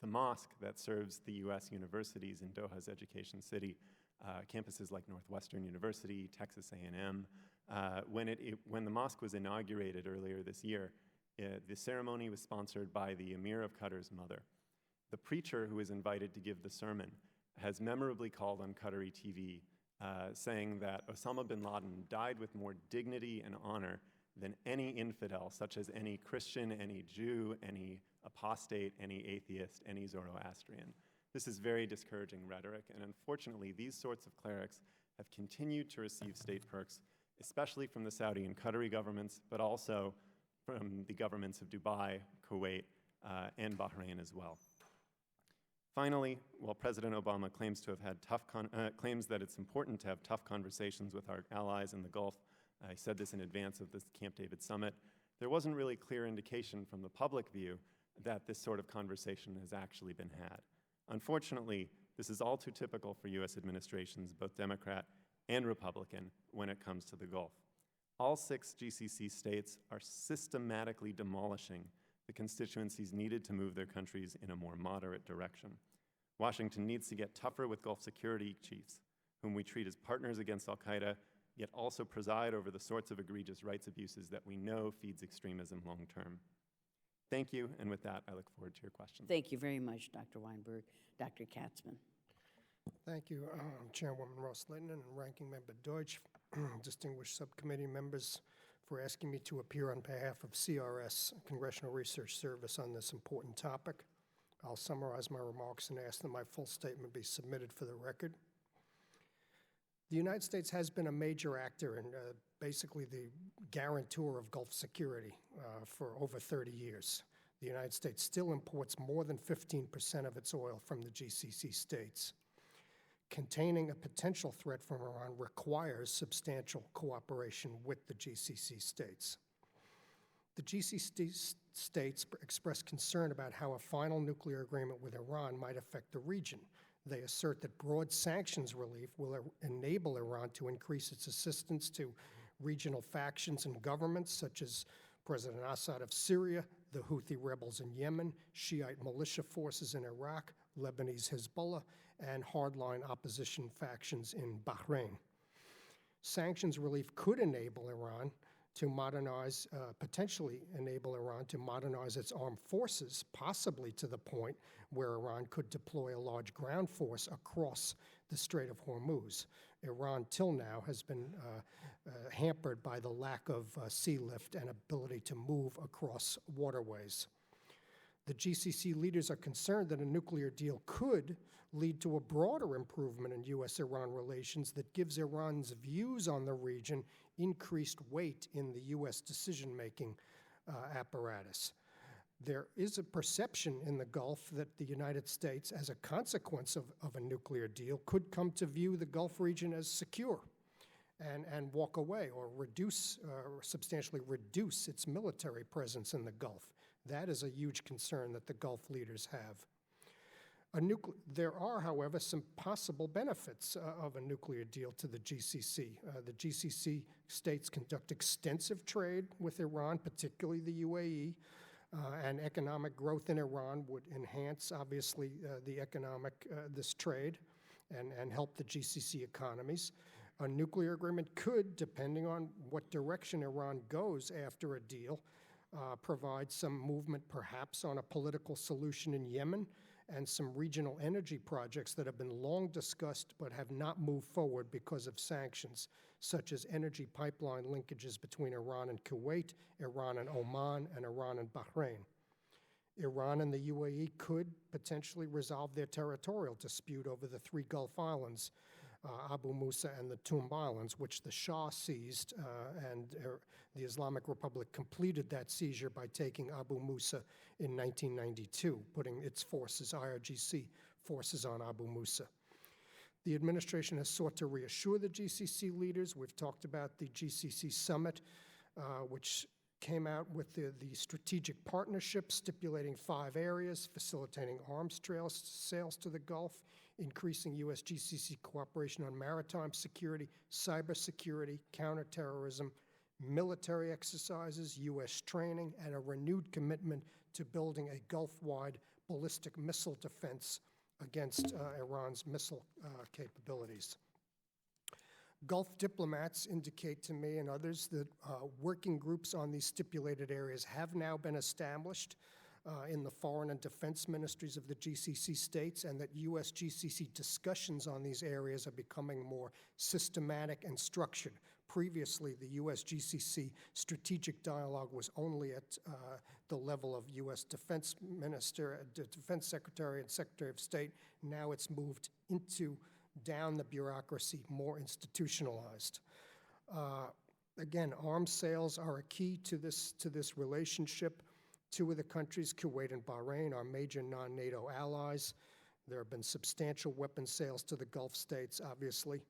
mosque that serves the US universities in Doha's education city, campuses like Northwestern University, Texas A&M, when the mosque was inaugurated earlier this year, the ceremony was sponsored by the Emir of Qatar's mother. The preacher who was invited to give the sermon has memorably called on Qatari TV, saying that Osama bin Laden died with more dignity and honor than any infidel, such as any Christian, any Jew, any apostate, any atheist, any Zoroastrian. This is very discouraging rhetoric, and unfortunately, these sorts of clerics have continued to receive state perks, especially from the Saudi and Qatari governments, but also from the governments of Dubai, Kuwait, and Bahrain as well. Finally, while President Obama claims to have had claims that it's important to have tough conversations with our allies in the Gulf, I said this in advance of this Camp David summit, there wasn't really clear indication from the public view that this sort of conversation has actually been had. Unfortunately, this is all too typical for US administrations, both Democrat and Republican, when it comes to the Gulf. All 6 GCC states are systematically demolishing the constituencies needed to move their countries in a more moderate direction. Washington needs to get tougher with Gulf security chiefs, whom we treat as partners against al-Qaeda, yet also preside over the sorts of egregious rights abuses that we know feeds extremism long term. Thank you, and with that, I look forward to your questions. Thank you very much, Dr. Weinberg. Dr. Katzman. Thank you, Chairwoman Ros-Lehtinen and Ranking Member Deutsch, distinguished subcommittee members, for asking me to appear on behalf of CRS, Congressional Research Service, on this important topic. I'll summarize my remarks and ask that my full statement be submitted for the record. The United States has been a major actor and basically the guarantor of Gulf security for over 30 years. The United States still imports more than 15% of its oil from the GCC states. Containing a potential threat from Iran requires substantial cooperation with the GCC states. The GCC states expressed concern about how a final nuclear agreement with Iran might affect the region. They assert that broad sanctions relief will enable Iran to increase its assistance to regional factions and governments such as President Assad of Syria, the Houthi rebels in Yemen, Shiite militia forces in Iraq, Lebanese Hezbollah, and hardline opposition factions in Bahrain. Sanctions relief could enable Iran to modernize, potentially enable Iran to modernize its armed forces, possibly to the point where Iran could deploy a large ground force across the Strait of Hormuz. Iran, till now, has been hampered by the lack of sea lift and ability to move across waterways. The GCC leaders are concerned that a nuclear deal could lead to a broader improvement in U.S.-Iran relations that gives Iran's views on the region increased weight in the U.S. decision-making apparatus. There is a perception in the Gulf that the United States, as a consequence of a nuclear deal, could come to view the Gulf region as secure and walk away or substantially reduce its military presence in the Gulf. That is a huge concern that the Gulf leaders have. There are, however, some possible benefits of a nuclear deal to the GCC. The GCC states conduct extensive trade with Iran, particularly the UAE. And economic growth in Iran would enhance, obviously, this trade and help the GCC economies. A nuclear agreement could, depending on what direction Iran goes after a deal, provide some movement perhaps on a political solution in Yemen and some regional energy projects that have been long discussed but have not moved forward because of sanctions, such as energy pipeline linkages between Iran and Kuwait, Iran and Oman, and Iran and Bahrain. Iran and the UAE could potentially resolve their territorial dispute over the 3 Gulf islands, Abu Musa and the Tomb Islands, which the Shah seized, and the Islamic Republic completed that seizure by taking Abu Musa in 1992, putting its forces, IRGC forces, on Abu Musa. The administration has sought to reassure the GCC leaders. We've talked about the GCC summit, which came out with the strategic partnership stipulating 5 areas: facilitating arms sales to the Gulf, increasing U.S.-GCC cooperation on maritime security, cybersecurity, counterterrorism, military exercises, U.S. training, and a renewed commitment to building a Gulf-wide ballistic missile defense against Iran's missile capabilities. Gulf diplomats indicate to me and others that working groups on these stipulated areas have now been established in the foreign and defense ministries of the GCC states, and that U.S.-GCC discussions on these areas are becoming more systematic and structured. Previously, the U.S.-GCC strategic dialogue was only at the level of U.S. Defense Minister, Defense Secretary, and Secretary of State. Now it's moved down the bureaucracy, more institutionalized. Again, arms sales are a key to this relationship. 2 of the countries, Kuwait and Bahrain, are major non-NATO allies. There have been substantial weapons sales to the Gulf states, obviously.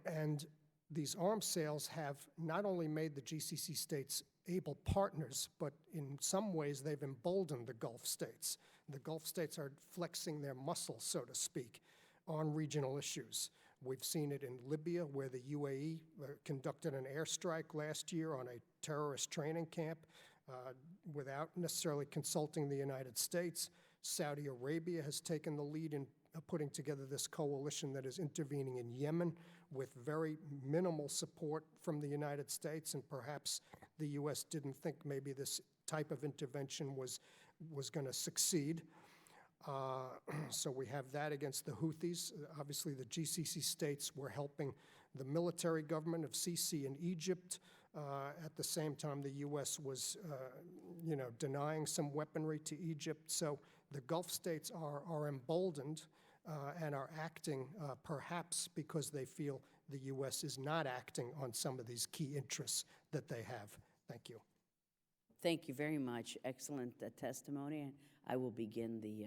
And these arms sales have not only made the GCC states able partners, but in some ways they've emboldened the Gulf states. The Gulf states are flexing their muscle, so to speak, on regional issues. We've seen it in Libya, where the UAE conducted an airstrike last year on a terrorist training camp without necessarily consulting the United States. Saudi Arabia has taken the lead in putting together this coalition that is intervening in Yemen with very minimal support from the United States, and perhaps the U.S. didn't think maybe this type of intervention was going to succeed. So we have that against the Houthis. Obviously, the GCC states were helping the military government of Sisi in Egypt. At the same time, the U.S. was, denying some weaponry to Egypt. So the Gulf states are emboldened and are acting perhaps because they feel the U.S. is not acting on some of these key interests that they have. Thank you. Thank you very much. Excellent testimony. I will begin the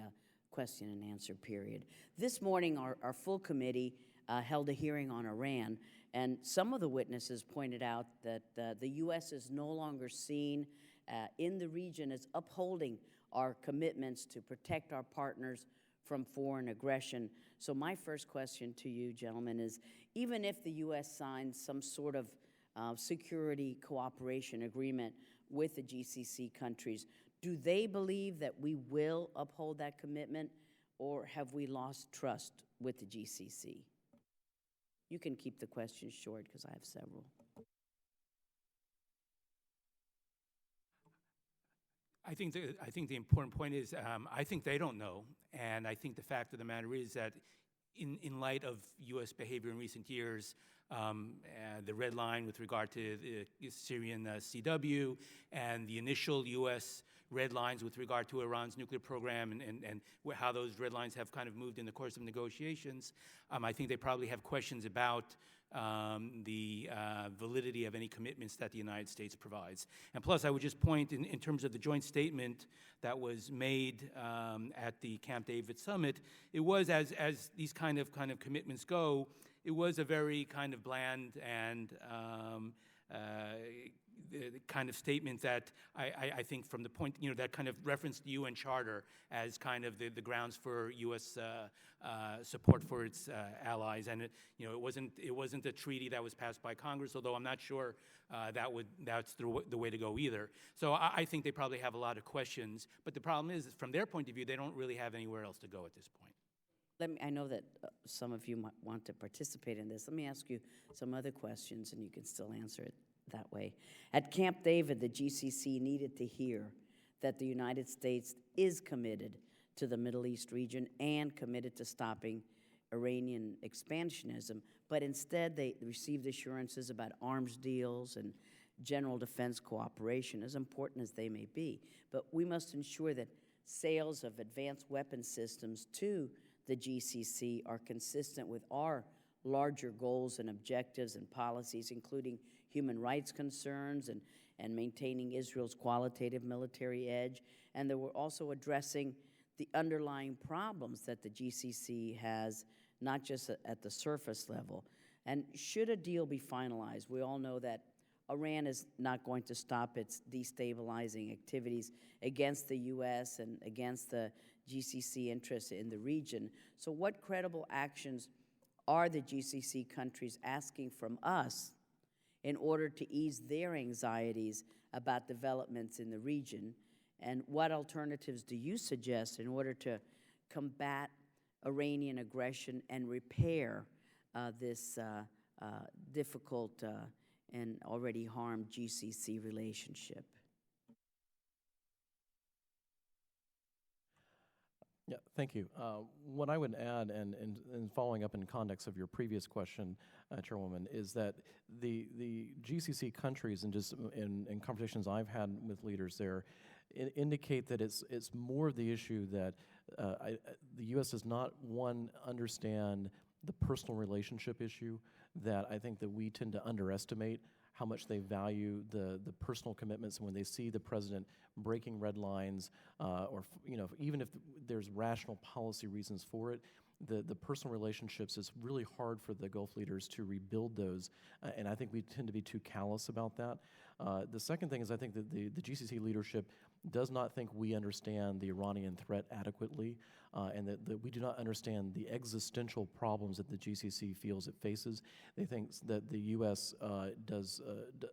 question and answer period. This morning, our full committee held a hearing on Iran, and some of the witnesses pointed out that the U.S. is no longer seen in the region as upholding our commitments to protect our partners from foreign aggression. So my first question to you, gentlemen, is even if the U.S. signs some sort of security cooperation agreement with the GCC countries, do they believe that we will uphold that commitment, or have we lost trust with the GCC? You can keep the questions short because I have several. I think the important point is I think they don't know, and I think the fact of the matter is that in light of U.S. behavior in recent years, the red line with regard to the Syrian CW and the initial U.S. red lines with regard to Iran's nuclear program and how those red lines have kind of moved in the course of negotiations, I think they probably have questions about the validity of any commitments that the United States provides. And plus, I would just point in terms of the joint statement that was made at the Camp David summit, it was, as these kind of commitments go, it was a very kind of bland and the kind of statement that I think from the point, that kind of referenced the UN Charter as kind of the grounds for U.S. Support for its allies, and it wasn't a treaty that was passed by Congress, although I'm not sure that's the way to go either. So I think they probably have a lot of questions, but the problem is, from their point of view, they don't really have anywhere else to go at this point. I know that some of you might want to participate in this. Let me ask you some other questions, and you can still answer it that way. At Camp David, the GCC needed to hear that the United States is committed to the Middle East region and committed to stopping Iranian expansionism, but instead they received assurances about arms deals and general defense cooperation, as important as they may be. But we must ensure that sales of advanced weapon systems to the GCC are consistent with our larger goals and objectives and policies, including human rights concerns and maintaining Israel's qualitative military edge. And that we're also addressing the underlying problems that the GCC has, not just at the surface level. And should a deal be finalized, we all know that Iran is not going to stop its destabilizing activities against the U.S. and against the GCC interests in the region. So what credible actions are the GCC countries asking from us in order to ease their anxieties about developments in the region? And what alternatives do you suggest in order to combat Iranian aggression and repair this difficult and already harmed GCC relationship? Yeah, thank you. What I would add, and following up in context of your previous question, Chairwoman, is that the GCC countries, and just in conversations I've had with leaders there, indicate that it's more of the issue that the U.S. does not, one, understand the personal relationship issue, that I think that we tend to underestimate how much they value the personal commitments, and when they see the president breaking red lines, or even if there's rational policy reasons for it, the personal relationships is really hard for the Gulf leaders to rebuild those, and I think we tend to be too callous about that. The second thing is I think that the GCC leadership does not think we understand the Iranian threat adequately, and that we do not understand the existential problems that the GCC feels it faces. They think that the U.S.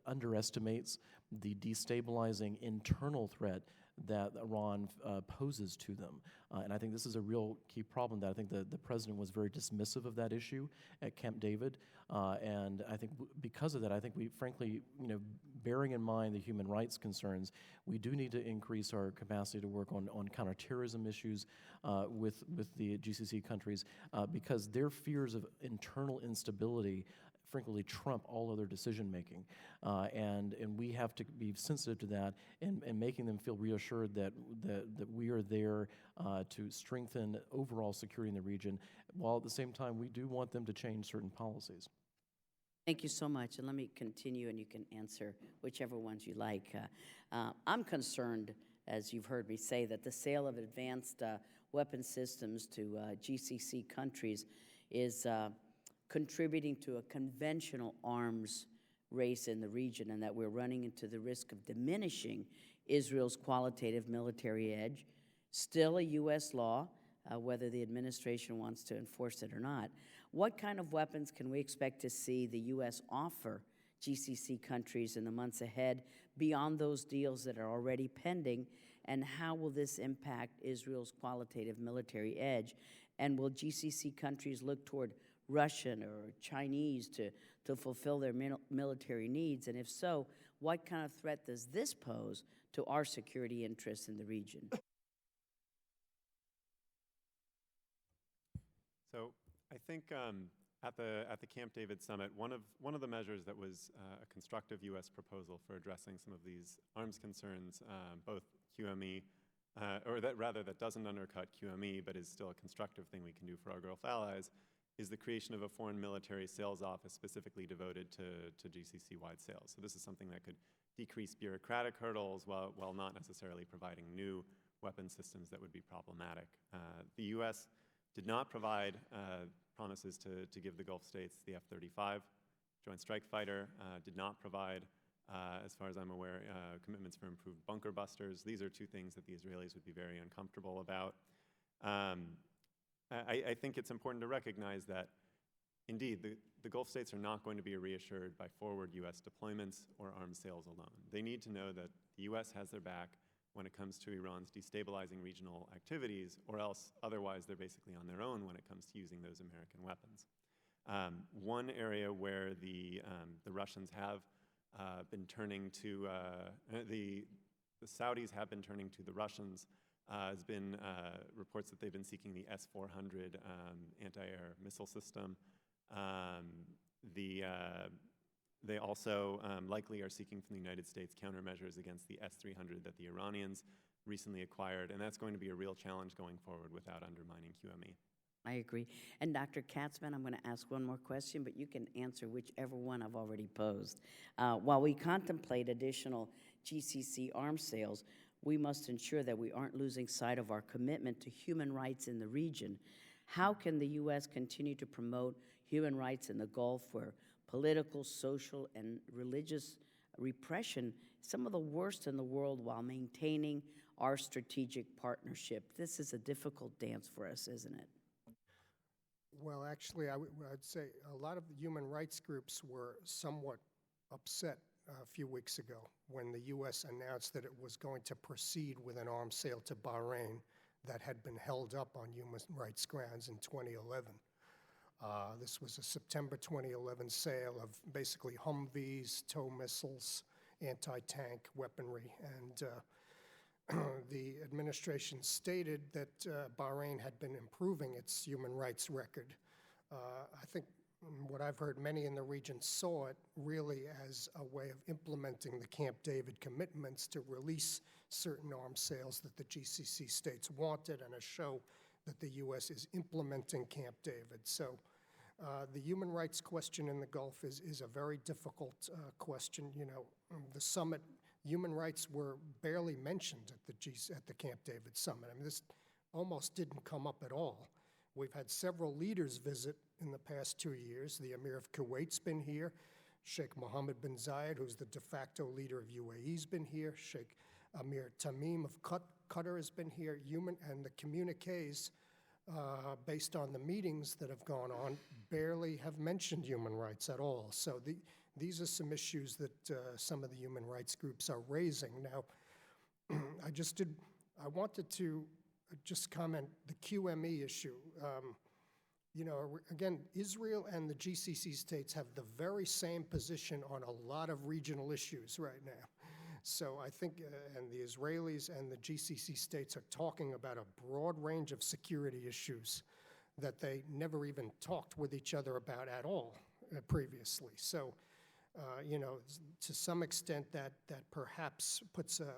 Underestimates the destabilizing internal threat that Iran poses to them. And I think this is a real key problem that I think the president was very dismissive of that issue at Camp David. And I think because of that, I think we frankly, bearing in mind the human rights concerns, we do need to increase our capacity to work on counterterrorism issues with the GCC countries, because their fears of internal instability frequently trump all other decision making, and we have to be sensitive to that and making them feel reassured that we are there to strengthen overall security in the region, while at the same time we do want them to change certain policies. Thank you so much, and let me continue, and you can answer whichever ones you like. I'm concerned, as you've heard me say, that the sale of advanced weapon systems to GCC countries is contributing to a conventional arms race in the region, and that we're running into the risk of diminishing Israel's qualitative military edge. Still a U.S. law, whether the administration wants to enforce it or not. What kind of weapons can we expect to see the U.S. offer GCC countries in the months ahead beyond those deals that are already pending, and how will this impact Israel's qualitative military edge? And will GCC countries look toward Russian or Chinese to fulfill their military needs? And if so, what kind of threat does this pose to our security interests in the region? So I think at the Camp David summit, one of the measures that was a constructive U.S. proposal for addressing some of these arms concerns, both QME, or that doesn't undercut QME, but is still a constructive thing we can do for our Gulf allies, is the creation of a foreign military sales office specifically devoted to GCC-wide sales. So this is something that could decrease bureaucratic hurdles while not necessarily providing new weapon systems that would be problematic. The U.S. did not provide promises to give the Gulf states the F-35 Joint Strike Fighter, did not provide As far as I'm aware, commitments for improved bunker busters. These are two things that the Israelis would be very uncomfortable about. I think it's important to recognize that, indeed, the Gulf states are not going to be reassured by forward U.S. deployments or arms sales alone. They need to know that the U.S. has their back when it comes to Iran's destabilizing regional activities, or else otherwise they're basically on their own when it comes to using those American weapons. One area where the Russians have been turning to, the Saudis have been turning to the Russians has been reports that they've been seeking the S-400 anti-air missile system. They also likely are seeking from the United States countermeasures against the S-300 that the Iranians recently acquired, and that's going to be a real challenge going forward without undermining QME. I agree. And Dr. Katzman, I'm going to ask one more question, but you can answer whichever one I've already posed. While we contemplate additional GCC arms sales, we must ensure that we aren't losing sight of our commitment to human rights in the region. How can the U.S. continue to promote human rights in the Gulf, where political, social, and religious repression is some of the worst in the world, while maintaining our strategic partnership? This is a difficult dance for us, isn't it? Well, actually, I'd say a lot of the human rights groups were somewhat upset a few weeks ago when the U.S. announced that it was going to proceed with an arms sale to Bahrain that had been held up on human rights grounds in 2011. This was a September 2011 sale of basically Humvees, tow missiles, anti-tank weaponry, and the administration stated that Bahrain had been improving its human rights record. I think what I've heard, many in the region saw it really as a way of implementing the Camp David commitments to release certain arms sales that the GCC states wanted, and a show that the U.S. is implementing Camp David. So the human rights question in the Gulf is a very difficult question. You know, the summit, human rights were barely mentioned at the Camp David summit. I mean, this almost didn't come up at all. We've had several leaders visit in the past 2 years. The Emir of Kuwait's been here. Sheikh Mohammed bin Zayed, who's the de facto leader of UAE's been here. Sheikh Amir Tamim of Qatar has been here. And the communiques, based on the meetings that have gone on, barely have mentioned human rights at all. So these are some issues that some of the human rights groups are raising. Now, I wanted to just comment the QME issue. You know, again, Israel and the GCC states have the very same position on a lot of regional issues right now. So I think, and the Israelis and the GCC states are talking about a broad range of security issues that they never even talked with each other about at all previously. So, you know, to some extent that perhaps puts a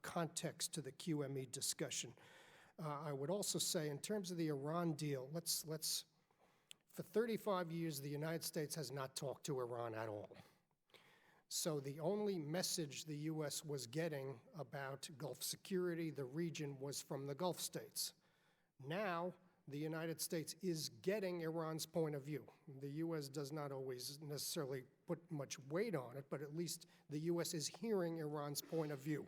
context to the QME discussion. I would also say, in terms of the Iran deal, for 35 years, the United States has not talked to Iran at all. So the only message the U.S. was getting about Gulf security, the region, was from the Gulf states. Now, the United States is getting Iran's point of view. The U.S. does not always necessarily put much weight on it, but at least the U.S. is hearing Iran's point of view.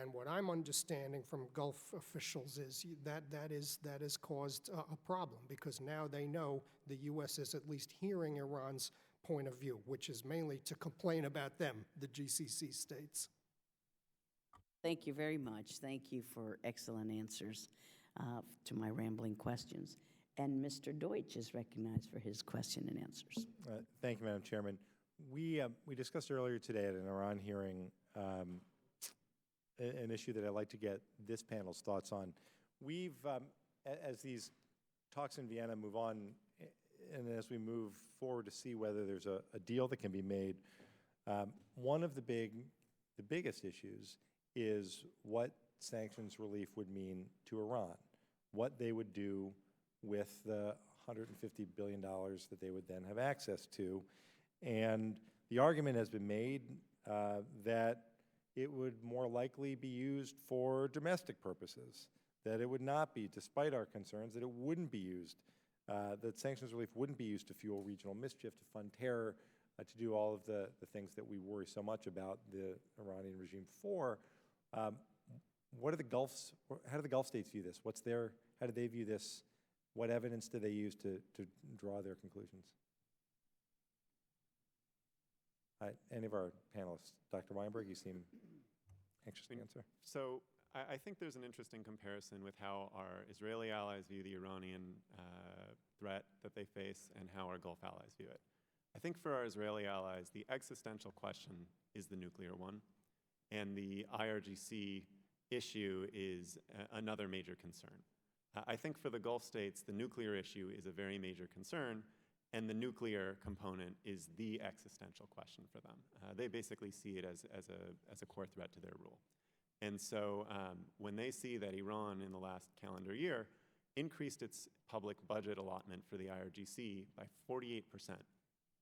And what I'm understanding from Gulf officials is that has caused a problem, because now they know the U.S. is at least hearing Iran's point of view, which is mainly to complain about them, the GCC states. Thank you very much. Thank you for excellent answers to my rambling questions. And Mr. Deutsch is recognized for his question and answers. Thank you, Madam Chairman. We discussed earlier today at an Iran hearing an issue that I'd like to get this panel's thoughts on. We've, as these talks in Vienna move on, and as we move forward to see whether there's a deal that can be made, one of the biggest issues is what sanctions relief would mean to Iran, what they would do with the $150 billion that they would then have access to. And the argument has been made that it would more likely be used for domestic purposes, that it would not be, despite our concerns, that it wouldn't be used, that sanctions relief wouldn't be used to fuel regional mischief, to fund terror, to do all of the things that we worry so much about the Iranian regime for. What are the Gulfs? How do the Gulf states view this? How do they view this? What evidence do they use to draw their conclusions? Any of our panelists, Dr. Weinberg, you seem anxious to answer. So I think there's an interesting comparison with how our Israeli allies view the Iranian threat that they face and how our Gulf allies view it. I think for our Israeli allies, the existential question is the nuclear one, and the IRGC issue is another major concern. I think for the Gulf states, the nuclear issue is a very major concern, and the nuclear component is the existential question for them. They basically see it as a core threat to their rule. And so when they see that Iran in the last calendar year increased its public budget allotment for the IRGC by 48%,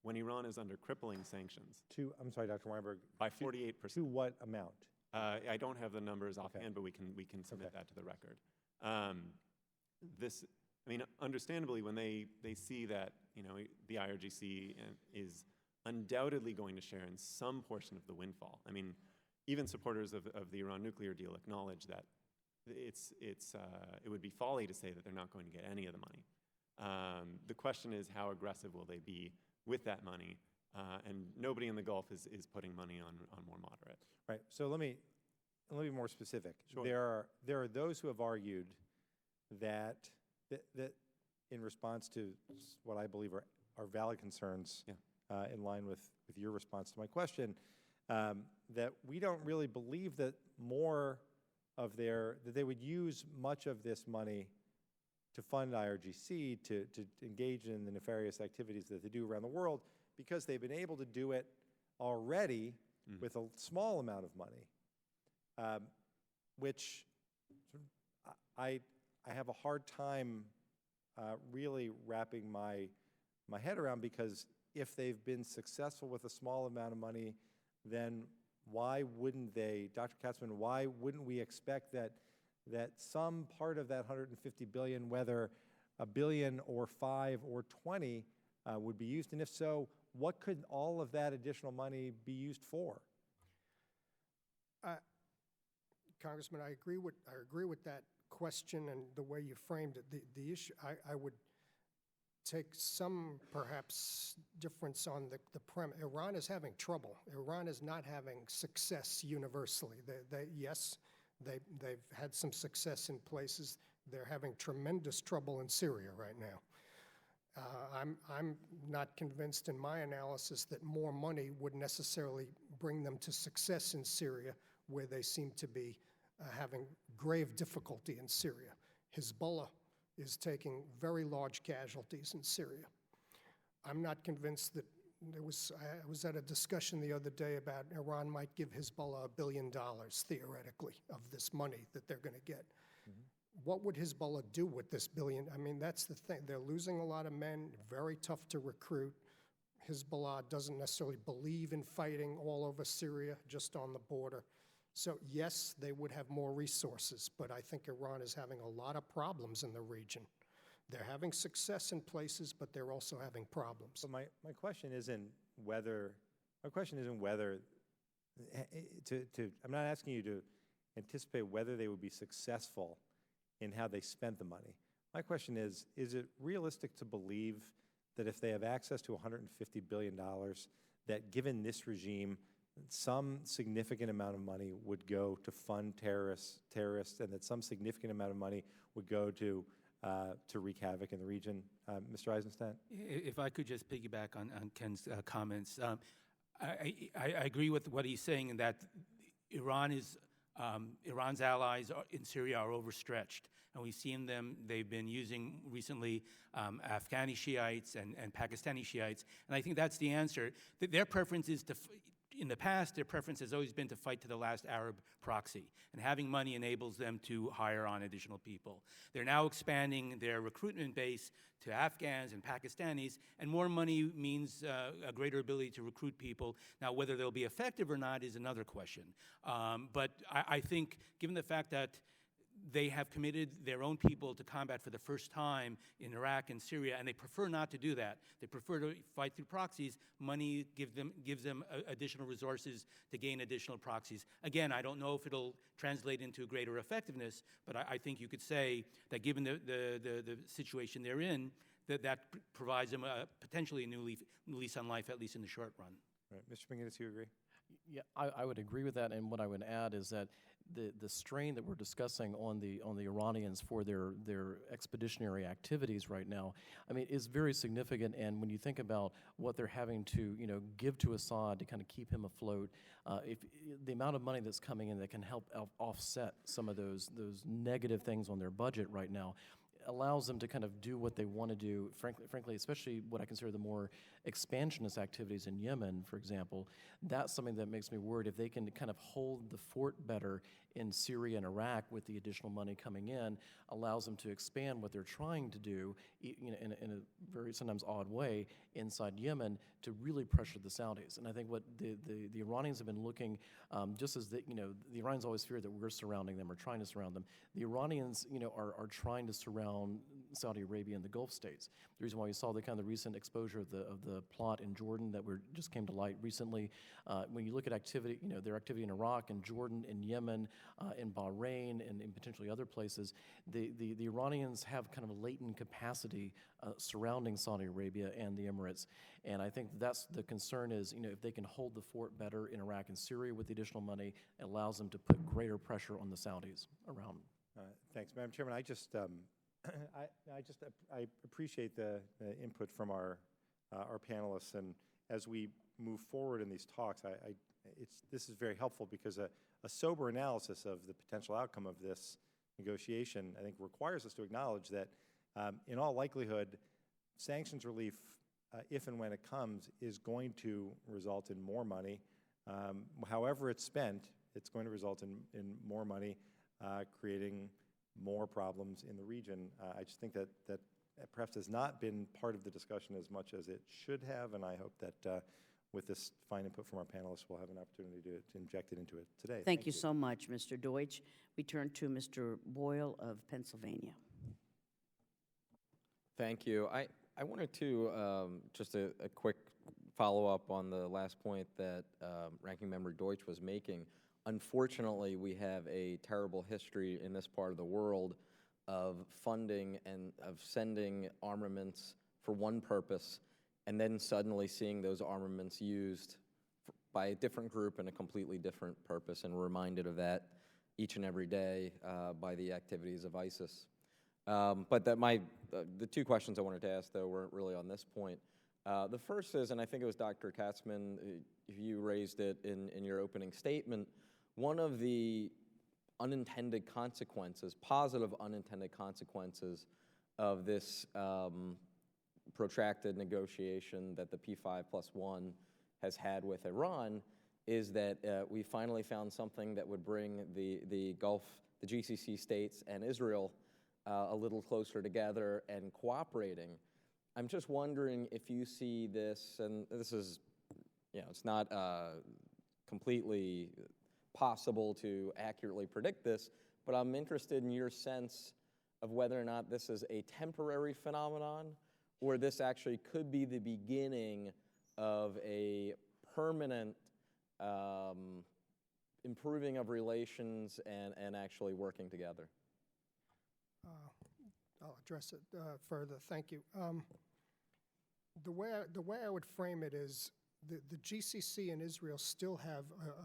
when Iran is under crippling sanctions. I'm sorry, Dr. Weinberg. By 48%. To what amount? I don't have the numbers offhand, but we can submit that to the record. Understandably, when they see that the IRGC is undoubtedly going to share in some portion of the windfall. I mean, even supporters of the Iran nuclear deal acknowledge that it would be folly to say that they're not going to get any of the money. The question is, how aggressive will they be with that money? And nobody in the Gulf is putting money on more moderate. Right. So let me be more specific. Sure. There are those who have argued that in response to what I believe are valid concerns, in line with your response to my question, that we don't really believe that that they would use much of this money to fund IRGC, to engage in the nefarious activities that they do around the world, because they've been able to do it already with a small amount of money, which I have a hard time really wrapping my head around, because if they've been successful with a small amount of money, then why wouldn't they, Dr. Katzman, why wouldn't we expect that some part of that 150 billion, whether $1 billion or 5 or 20, would be used? And if so, what could all of that additional money be used for? Congressman, I agree with that question and the way you framed it. The issue, I would take some perhaps difference on the premise. Iran is having trouble. Iran is not having success universally. They've had some success in places. They're having tremendous trouble in Syria right now. I'm not convinced in my analysis that more money would necessarily bring them to success in Syria, where they seem to be having grave difficulty in Syria. Hezbollah is taking very large casualties in Syria. I'm not convinced that I was at a discussion the other day about Iran might give Hezbollah $1 billion, theoretically, of this money that they're going to get. What would Hezbollah do with this billion? I mean, that's the thing. They're losing a lot of men, very tough to recruit. Hezbollah doesn't necessarily believe in fighting all over Syria, just on the border. So yes, they would have more resources, but I think Iran is having a lot of problems in the region. They're having success in places, but they're also having problems. So my question isn't whether, I'm not asking you to anticipate whether they would be successful in how they spent the money. My question is it realistic to believe that if they have access to $150 billion, that given this regime, some significant amount of money would go to fund terrorists, and that some significant amount of money would go to wreak havoc in the region? Mr. Eisenstadt? If I could just piggyback on Ken's comments. I agree with what he's saying in that Iran's allies in Syria are overstretched. And we've seen them, they've been using recently Afghani Shiites and Pakistani Shiites. And I think that's the answer. Their preference is to, in the past, their preference has always been to fight to the last Arab proxy. And having money enables them to hire on additional people. They're now expanding their recruitment base to Afghans and Pakistanis, and more money means a greater ability to recruit people. Now, whether they'll be effective or not is another question. But I think, given the fact that they have committed their own people to combat for the first time in Iraq and Syria, and they prefer not to do that. They prefer to fight through proxies. Money gives them additional resources to gain additional proxies. Again, I don't know if it'll translate into greater effectiveness, but I think you could say that given the situation they're in, that provides them potentially a new lease on life, at least in the short run. Right. Mr. McGinnis, you agree? Yeah, I would agree with that, and what I would add is that the strain that we're discussing on the Iranians for their expeditionary activities right now, I mean, is very significant. And when you think about what they're having to give to Assad to kind of keep him afloat, if the amount of money that's coming in that can help offset some of those negative things on their budget right now, allows them to kind of do what they want to do, frankly, especially what I consider the more expansionist activities in Yemen, for example. That's something that makes me worried. If they can kind of hold the fort better in Syria and Iraq with the additional money coming in, allows them to expand what they're trying to do in a very sometimes odd way inside Yemen to really pressure the Saudis. And I think what the Iranians have been looking, just as the Iranians always fear that we're surrounding them or trying to surround them. The Iranians, are trying to surround Saudi Arabia and the Gulf states. The reason why you saw the kind of recent exposure of the plot in Jordan that just came to light recently, when you look at activity, their activity in Iraq and Jordan and Yemen, in Bahrain and in potentially other places, the Iranians have kind of a latent capacity surrounding Saudi Arabia and the Emirates. And I think that's the concern is, if they can hold the fort better in Iraq and Syria with the additional money, it allows them to put greater pressure on the Saudis around. Thanks, Madam Chairman. I appreciate the input from our panelists, and as we move forward in these talks, this is very helpful because a sober analysis of the potential outcome of this negotiation, I think, requires us to acknowledge that, in all likelihood, sanctions relief, if and when it comes, is going to result in more money. However it's spent, it's going to result in more money, creating more problems in the region. I just think that perhaps has not been part of the discussion as much as it should have, and I hope that with this fine input from our panelists, we'll have an opportunity to inject it into it today. Thank you so much, Mr. Deutsch. We turn to Mr. Boyle of Pennsylvania. Thank you. I wanted to, just a quick follow-up on the last point that Ranking Member Deutsch was making. Unfortunately, we have a terrible history in this part of the world of funding and of sending armaments for one purpose and then suddenly seeing those armaments used by a different group in a completely different purpose, and we're reminded of that each and every day by the activities of ISIS. But the two questions I wanted to ask, though, weren't really on this point. The first is, and I think it was Dr. Katzman, you raised it in your opening statement, one of the unintended consequences, positive unintended consequences of this protracted negotiation that the P5+1 has had with Iran is that we finally found something that would bring the Gulf, the GCC states and Israel a little closer together and cooperating. I'm just wondering if you see this, and this is, it's not completely possible to accurately predict this, but I'm interested in your sense of whether or not this is a temporary phenomenon or this actually could be the beginning of a permanent improving of relations and actually working together. I'll address it further. Thank you. The way I would frame it is the GCC and Israel still have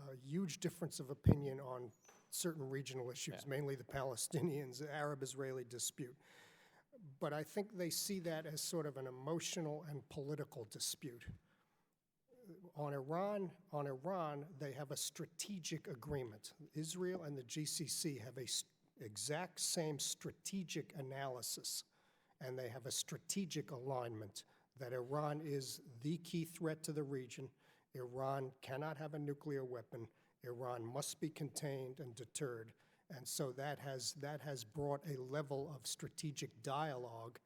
a huge difference of opinion on certain regional issues, mainly the Palestinians, the Arab-Israeli dispute. But I think they see that as sort of an emotional and political dispute. On Iran, they have a strategic agreement. Israel and the GCC have a exact same strategic analysis, and they have a strategic alignment that Iran is the key threat to the region. Iran cannot have a nuclear weapon. Iran must be contained and deterred. And so that has brought a level of strategic dialogue,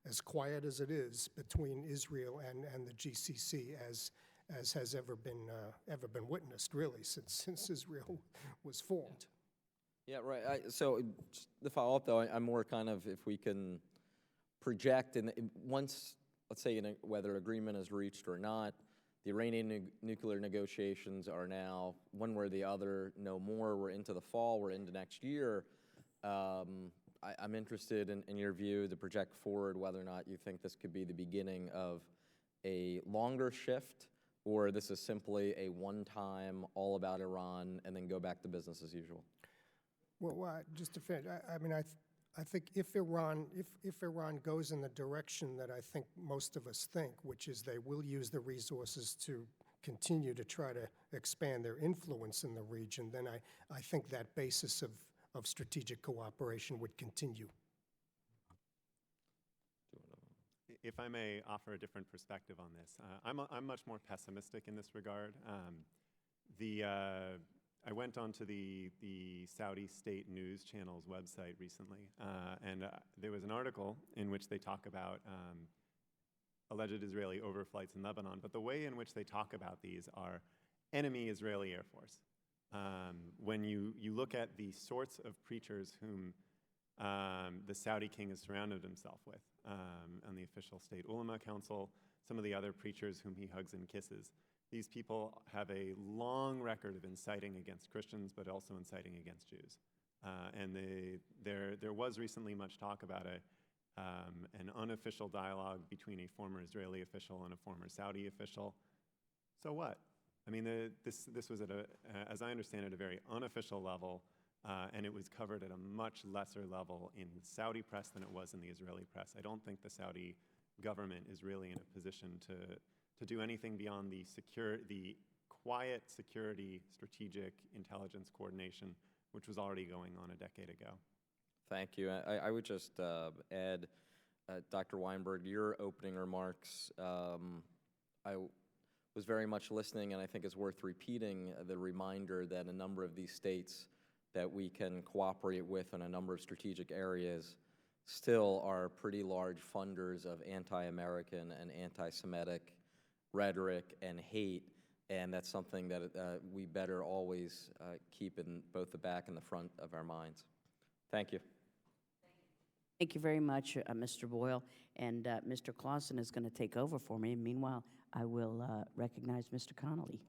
as quiet as it is, between Israel and the GCC as has ever been witnessed, really, since Israel was formed. Yeah, right. So just the follow up, though, I'm more kind of if we can project, and once, let's say, whether agreement is reached or not, the Iranian nuclear negotiations are now, one way or the other, no more. We're into the fall, we're into next year. I'm interested in your view to project forward whether or not you think this could be the beginning of a longer shift, or this is simply a one-time, all about Iran, and then go back to business as usual. Well, just to finish, I mean, I think if Iran goes in the direction that I think most of us think, which is they will use the resources to continue to try to expand their influence in the region, then I think that basis of strategic cooperation would continue. If I may offer a different perspective on this, I'm much more pessimistic in this regard. I went onto the Saudi State News Channel's website recently, and there was an article in which they talk about alleged Israeli overflights in Lebanon, but the way in which they talk about these are enemy Israeli Air Force. When you look at the sorts of preachers whom the Saudi king has surrounded himself with on the official state ulama council, some of the other preachers whom he hugs and kisses, these people have a long record of inciting against Christians, but also inciting against Jews. And there was recently much talk about an unofficial dialogue between a former Israeli official and a former Saudi official. So what? I mean, this was at as I understand it, a very unofficial level, and it was covered at a much lesser level in the Saudi press than it was in the Israeli press. I don't think the Saudi government is really in a position to do anything beyond the quiet security, strategic intelligence coordination, which was already going on a decade ago. Thank you. I would just add, Dr. Weinberg, your opening remarks, I was very much listening, and I think it's worth repeating the reminder that a number of these states that we can cooperate with in a number of strategic areas still are pretty large funders of anti-American and anti-Semitic rhetoric and hate, and that's something that we better always keep in both the back and the front of our minds. Thank you. Thank you very much, Mr. Boyle. And Mr. Clausen is going to take over for me. Meanwhile, I will recognize Mr. Connolly.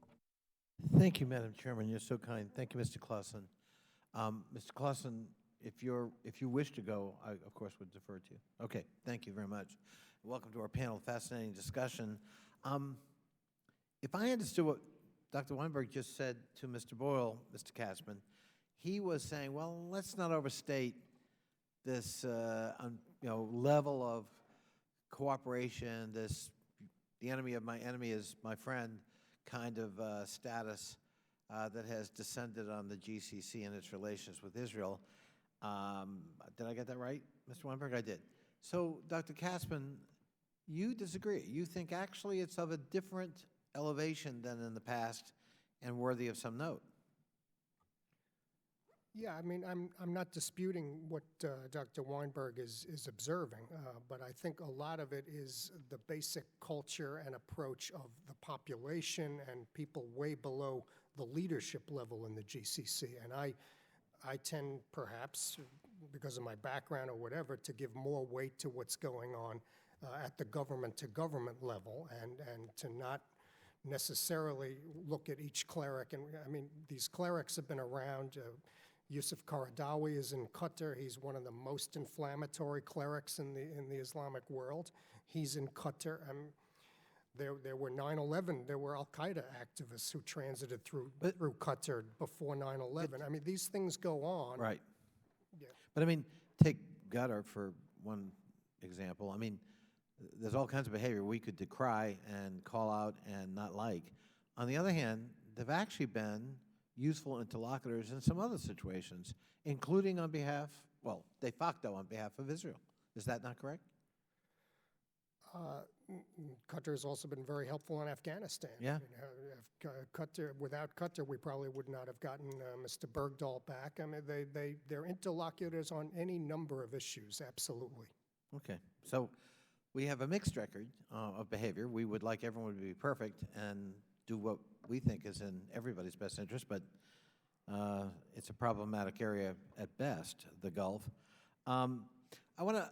Thank you, Madam Chairman. You're so kind. Thank you, Mr. Clausen. Mr. Clausen, if you wish to go, I, of course, would defer to you. Okay, thank you very much. Welcome to our panel. Fascinating discussion. If I understood what Dr. Weinberg just said to Mr. Boyle, Mr. Katzman, he was saying, well, let's not overstate this level of cooperation, the enemy of my enemy is my friend kind of status that has descended on the GCC and its relations with Israel. Did I get that right, Mr. Weinberg? I did. So, Dr. Katzman, you disagree. You think actually it's of a different elevation than in the past and worthy of some note. Yeah, I mean, I'm not disputing what Dr. Weinberg is observing, but I think a lot of it is the basic culture and approach of the population and people way below the leadership level in the GCC. And I tend, perhaps, because of my background or whatever, to give more weight to what's going on at the government-to-government level and to not necessarily look at each cleric. And I mean, these clerics have been around. Yusuf Qaradawi is in Qatar. He's one of the most inflammatory clerics in the Islamic world. He's in Qatar. There were 9/11. There were Al-Qaeda activists who transited through Qatar before 9/11. I mean, these things go on. Right. Yeah. But I mean, take Qatar for one example. I mean, there's all kinds of behavior we could decry and call out and not like. On the other hand, they've actually been useful interlocutors in some other situations, including on behalf, well, de facto on behalf of Israel. Is that not correct? Qatar has also been very helpful in Afghanistan. Yeah. Without Qatar, we probably would not have gotten Mr. Bergdahl back. I mean, they're interlocutors on any number of issues, absolutely. Okay. So we have a mixed record of behavior. We would like everyone to be perfect and do what we think is in everybody's best interest, but It's a problematic area at best, the Gulf. I want to,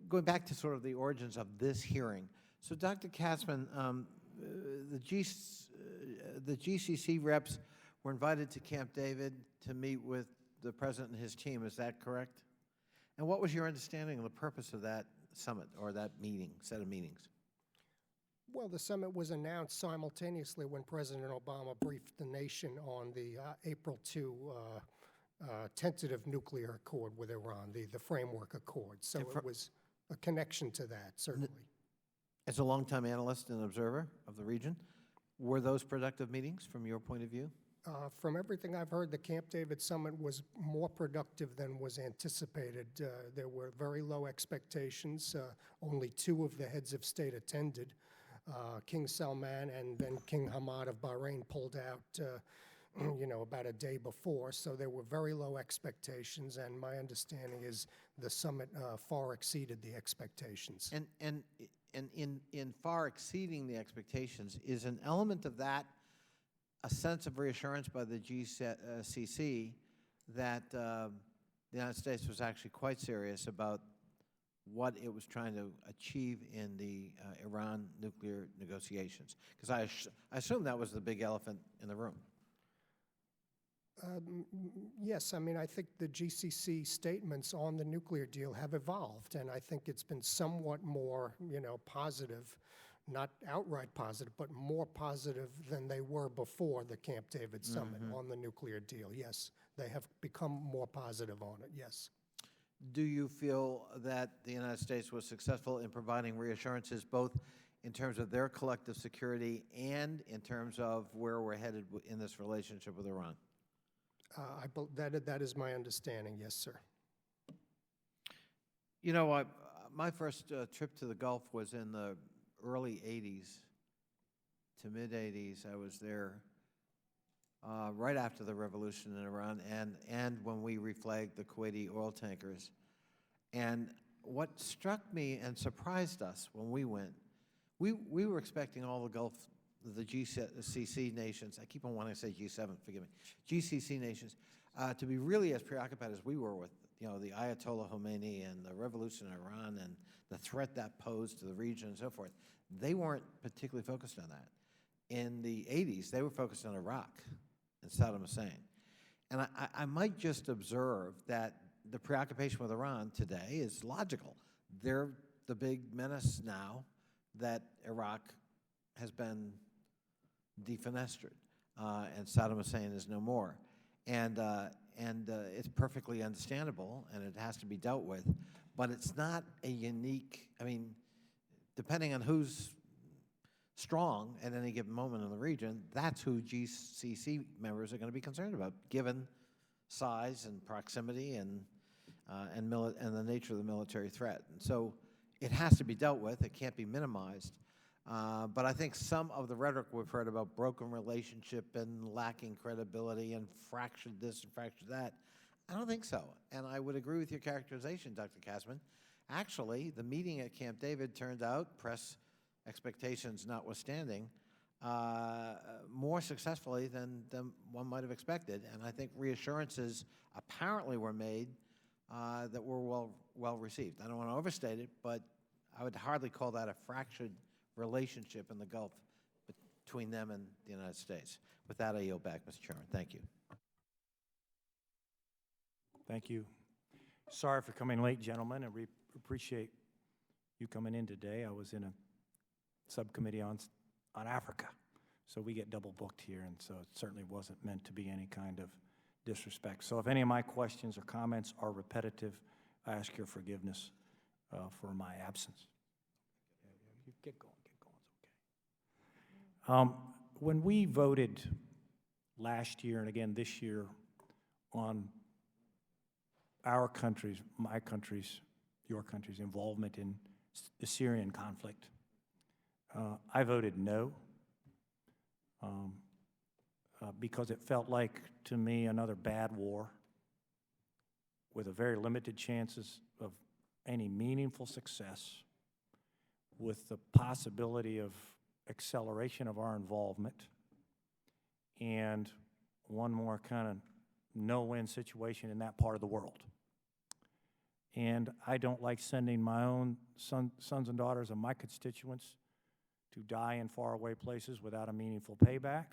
going back to sort of the origins of this hearing. So Dr. Katzman, the GCC reps were invited to Camp David to meet with the president and his team. Is that correct? And what was your understanding of the purpose of that summit or that meeting, set of meetings? Well, the summit was announced simultaneously when President Obama briefed the nation on the April 2 tentative nuclear accord with Iran, the framework accord. So it was a connection to that, certainly. As a longtime analyst and observer of the region, were those productive meetings from your point of view? From everything I've heard, the Camp David summit was more productive than was anticipated. There were very low expectations. Only 2 of the heads of state attended. King Salman and then King Hamad of Bahrain pulled out, about a day before. So there were very low expectations, and my understanding is the summit far exceeded the expectations. And in far exceeding the expectations, is an element of that a sense of reassurance by the GCC that the United States was actually quite serious about what it was trying to achieve in the Iran nuclear negotiations? Because I assume that was the big elephant in the room. Yes, I mean, I think the GCC statements on the nuclear deal have evolved, and I think it's been somewhat more, positive, not outright positive, but more positive than they were before the Camp David summit on the nuclear deal. Yes, they have become more positive on it, yes. Do you feel that the United States was successful in providing reassurances both in terms of their collective security and in terms of where we're headed in this relationship with Iran? That is my understanding, yes, sir. My first trip to the Gulf was in the early 80s to mid-80s. I was there right after the revolution in Iran and when we reflagged the Kuwaiti oil tankers. And what struck me and surprised us when we went, we were expecting all the Gulf, the GCC nations, I keep on wanting to say G7, forgive me, GCC nations, to be really as preoccupied as we were with, the Ayatollah Khomeini and the revolution in Iran and the threat that posed to the region and so forth. They weren't particularly focused on that. In the 80s, they were focused on Iraq and Saddam Hussein. And I might just observe that the preoccupation with Iran today is logical. They're the big menace now that Iraq has been defenestred, and Saddam Hussein is no more. And it's perfectly understandable, and it has to be dealt with, but it's not a unique, depending on who's strong at any given moment in the region, that's who GCC members are going to be concerned about, given size and proximity and the nature of the military threat. And so it has to be dealt with. It can't be minimized. But I think some of the rhetoric we've heard about broken relationship and lacking credibility and fractured this and fractured that, I don't think so. And I would agree with your characterization, Dr. Katzman. Actually, the meeting at Camp David turned out, press expectations notwithstanding, more successfully than one might have expected. And I think reassurances apparently were made that were well received. I don't want to overstate it, but I would hardly call that a fractured relationship in the Gulf between them and the United States. With that, I yield back, Mr. Chairman. Thank you. Thank you. Sorry for coming late, gentlemen, and we appreciate you coming in today. I was in a subcommittee on Africa, so we get double booked here, and so it certainly wasn't meant to be any kind of disrespect. So if any of my questions or comments are repetitive, I ask your forgiveness for my absence. Get going, it's okay. When we voted last year and again this year on our country's, my country's, your country's involvement in the Syrian conflict, I voted no because it felt like, to me, another bad war with a very limited chances of any meaningful success, with the possibility of acceleration of our involvement, and one more kind of no-win situation in that part of the world. And I don't like sending my own sons and daughters of my constituents to die in faraway places without a meaningful payback.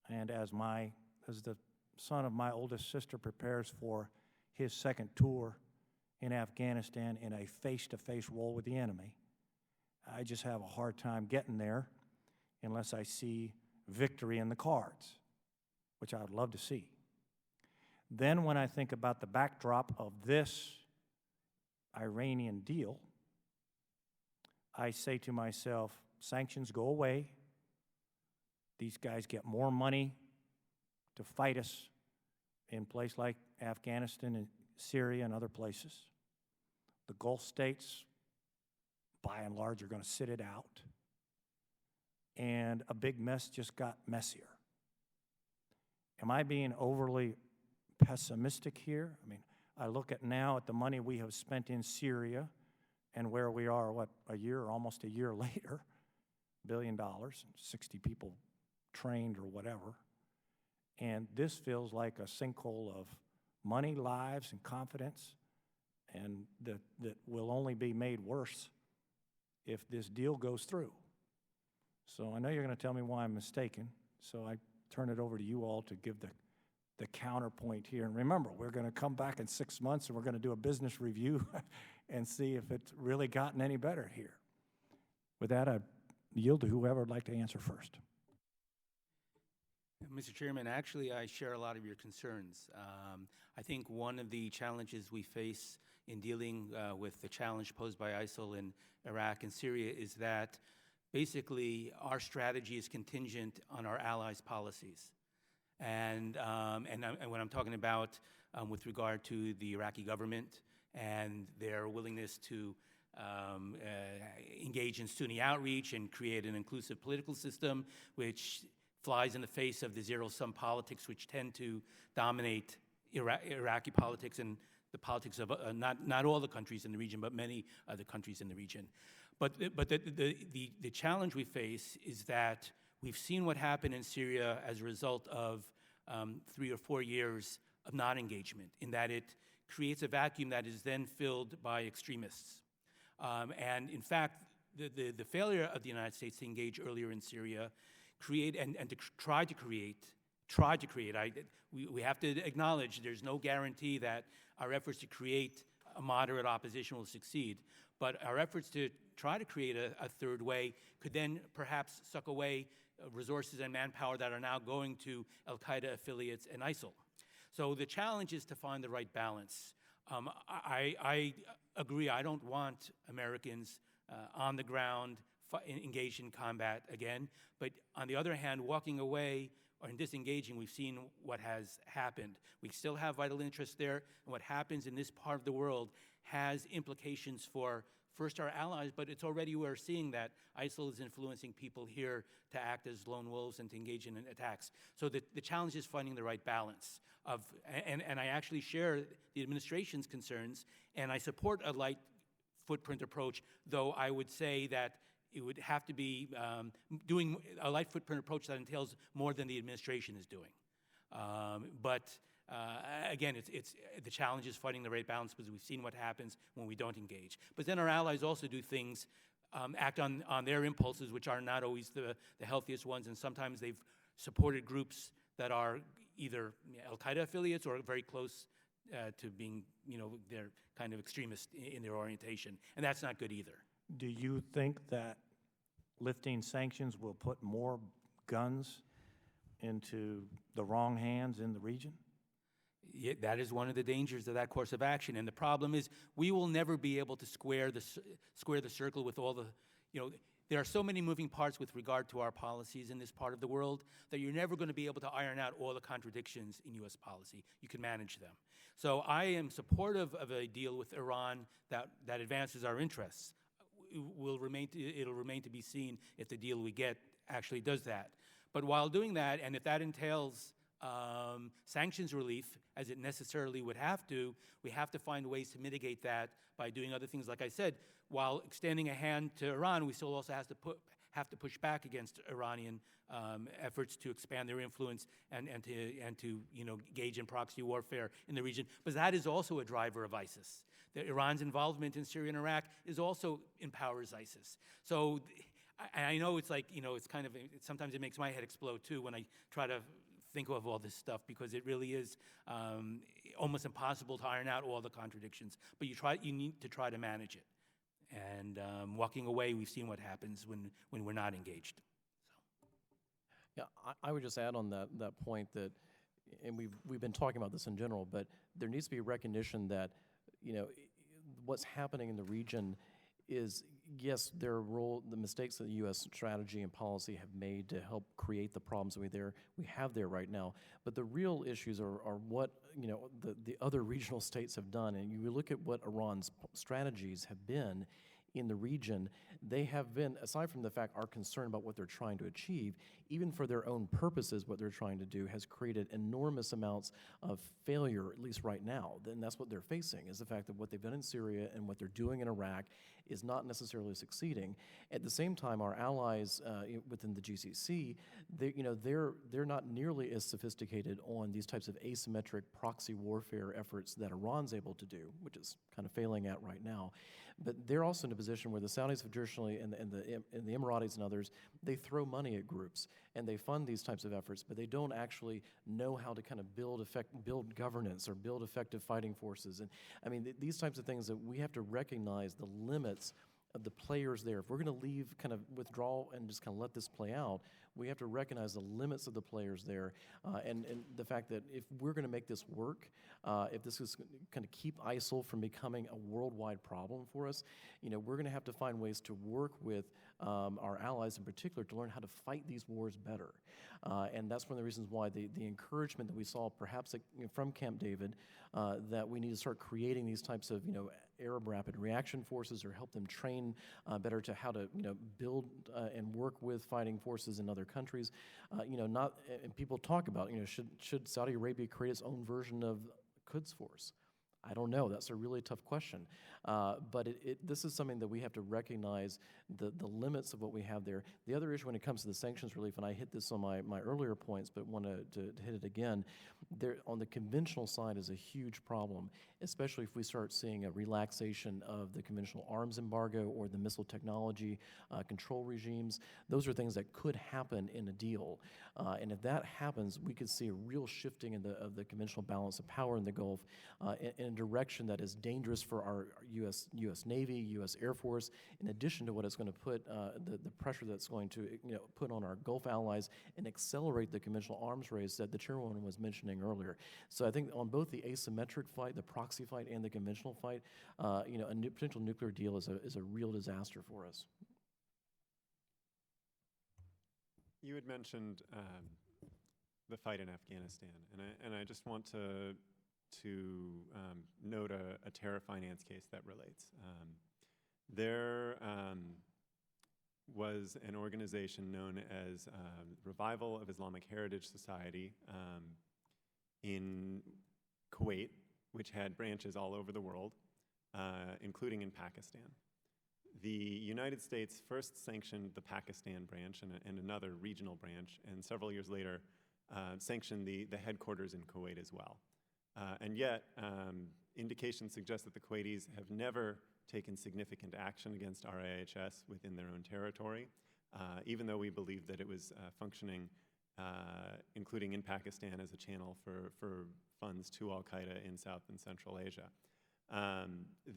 And as the son of my oldest sister prepares for his second tour in Afghanistan in a face-to-face role with the enemy, I just have a hard time getting there unless I see victory in the cards, which I would love to see. Then when I think about the backdrop of this Iranian deal, I say to myself, sanctions go away. These guys get more money to fight us in places like Afghanistan and Syria and other places. The Gulf states, by and large, are going to sit it out. And a big mess just got messier. Am I being overly pessimistic here? I mean, I look at now at the money we have spent in Syria and where we are, what, a year or almost a year later, $1 billion, 60 people trained or whatever. And this feels like a sinkhole of money, lives, and confidence, and that will only be made worse if this deal goes through. So I know you're going to tell me why I'm mistaken, so I turn it over to you all to give the counterpoint here. And remember, we're going to come back in 6 months and we're going to do a business review and see if it's really gotten any better here. With that, I yield to whoever would like to answer first. Mr. Chairman, actually, I share a lot of your concerns. I think one of the challenges we face in dealing with the challenge posed by ISIL in Iraq and Syria is that basically our strategy is contingent on our allies' policies. And what I'm talking about with regard to the Iraqi government and their willingness to engage in Sunni outreach and create an inclusive political system, which flies in the face of the zero-sum politics which tend to dominate Iraqi politics and the politics of not all the countries in the region, but many other countries in the region. But the challenge we face is that we've seen what happened in Syria as a result of 3 or 4 years of non-engagement, in that it creates a vacuum that is then filled by extremists. And in fact, the failure of the United States to engage earlier in Syria and to try to create, we have to acknowledge there's no guarantee that our efforts to create a moderate opposition will succeed. But our efforts to try to create a third way could then perhaps suck away resources and manpower that are now going to al-Qaeda affiliates and ISIL. So the challenge is to find the right balance. I agree, I don't want Americans on the ground engaged in combat again, but on the other hand, walking away or disengaging, we've seen what has happened. We still have vital interests there, and what happens in this part of the world has implications for first our allies, but it's already we're seeing that ISIL is influencing people here to act as lone wolves and to engage in attacks. So the challenge is finding the right balance of, and I actually share the administration's concerns, and I support a light footprint approach, though I would say that it would have to be doing a light footprint approach that entails more than the administration is doing. Again, the challenge is finding the right balance, because we've seen what happens when we don't engage. But then our allies also do things, act on their impulses, which are not always the healthiest ones, and sometimes they've supported groups that are either al-Qaeda affiliates or very close to being, they're kind of extremist in their orientation, and that's not good either. Do you think that lifting sanctions will put more guns into the wrong hands in the region? Yeah, that is one of the dangers of that course of action. And the problem is we will never be able to square the circle with all the, there are so many moving parts with regard to our policies in this part of the world that you're never going to be able to iron out all the contradictions in U.S. policy. You can manage them. So I am supportive of a deal with Iran that advances our interests. It'll remain to be seen if the deal we get actually does that. But while doing that, and if that entails sanctions relief, as it necessarily would have to, we have to find ways to mitigate that by doing other things. Like I said, while extending a hand to Iran, we still also have to push back against Iranian efforts to expand their influence and to engage in proxy warfare in the region. But that is also a driver of ISIS. Iran's involvement in Syria and Iraq also empowers ISIS. So I know it's like, it's kind of, sometimes it makes my head explode too when I try to think of all this stuff, because it really is almost impossible to iron out all the contradictions. But you need to try to manage it. And walking away, we've seen what happens when we're not engaged. Yeah, I would just add on that point that, and we've been talking about this in general, but there needs to be recognition that, what's happening in the region is, yes, the mistakes that the U.S. strategy and policy have made to help create the problems we have there right now. But the real issues are what the other regional states have done. And you look at what Iran's strategies have been in the region, they have been, aside from the fact are concerned about what they're trying to achieve, even for their own purposes, what they're trying to do has created enormous amounts of failure, at least right now. And that's what they're facing, is the fact that what they've done in Syria and what they're doing in Iraq is not necessarily succeeding. At the same time, our allies within the GCC, they're not nearly as sophisticated on these types of asymmetric proxy warfare efforts that Iran's able to do, which is kind of failing at right now. But they're also in a position where the Saudis have traditionally, and the Emiratis and others, they throw money at groups and they fund these types of efforts, but they don't actually know how to kind of build governance or build effective fighting forces. And I mean, these types of things that we have to recognize the limits of the players there. If we're going to kind of withdraw and just kind of let this play out, we have to recognize the limits of the players there, and the fact that if we're going to make this work, if this is going to keep ISIL from becoming a worldwide problem for us, we're going to have to find ways to work with our allies in particular to learn how to fight these wars better. And that's one of the reasons why the encouragement that we saw perhaps from Camp David, that we need to start creating these types of Arab rapid reaction forces, or help them train better to how to build and work with fighting forces in other countries. And people talk about should Saudi Arabia create its own version of Quds Force? I don't know. That's a really tough question. But this is something that we have to recognize the limits of what we have there. The other issue when it comes to the sanctions relief, and I hit this on my earlier points, but want to hit it again, there on the conventional side is a huge problem, especially if we start seeing a relaxation of the conventional arms embargo or the missile technology control regimes. Those are things that could happen in a deal. And if that happens, we could see a real shifting of the conventional balance of power in the Gulf in a direction that is dangerous for our U.S. Navy, U.S. Air Force, in addition to what it's going to put, the pressure that's going to put on our Gulf allies and accelerate the conventional arms race that the chairwoman was mentioning earlier. So I think on both the asymmetric fight, the proxy fight, and the conventional fight, a potential nuclear deal is a real disaster for us. You had mentioned the fight in Afghanistan, and I just want to note a terror finance case that relates. There was an organization known as Revival of Islamic Heritage Society in Kuwait, which had branches all over the world, including in Pakistan. The United States first sanctioned the Pakistan branch and another regional branch, and several years later sanctioned the headquarters in Kuwait as well. And yet, indications suggest that the Kuwaitis have never taken significant action against RIHS within their own territory, even though we believe that it was functioning, including in Pakistan, as a channel for funds to al-Qaeda in South and Central Asia.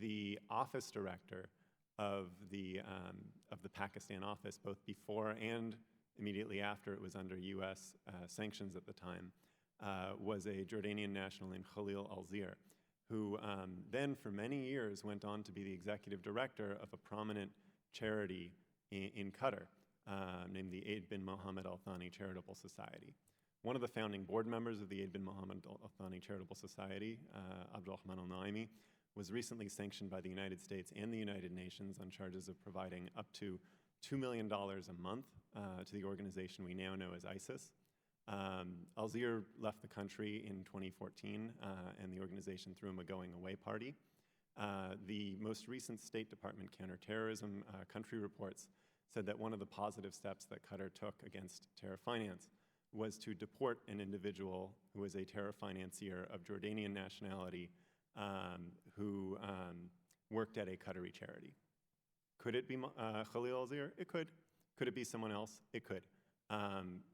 The office director of the Pakistan office, both before and immediately after it was under U.S. sanctions at the time, was a Jordanian national named Khalil al-Zir, who then for many years went on to be the executive director of a prominent charity in Qatar named the Eid bin Mohammed Al Thani Charitable Society. One of the founding board members of the Eid bin Mohammed Al Thani Charitable Society, Abdurrahman al-Naimi, was recently sanctioned by the United States and the United Nations on charges of providing up to $2 million a month to the organization we now know as ISIS. Al-Zir left the country in 2014, and the organization threw him a going-away party. The most recent State Department counterterrorism country reports said that one of the positive steps that Qatar took against terror finance was to deport an individual who was a terror financier of Jordanian nationality who worked at a Qatari charity. Could it be Khalil al-Zir? It could. Could it be someone else? It could.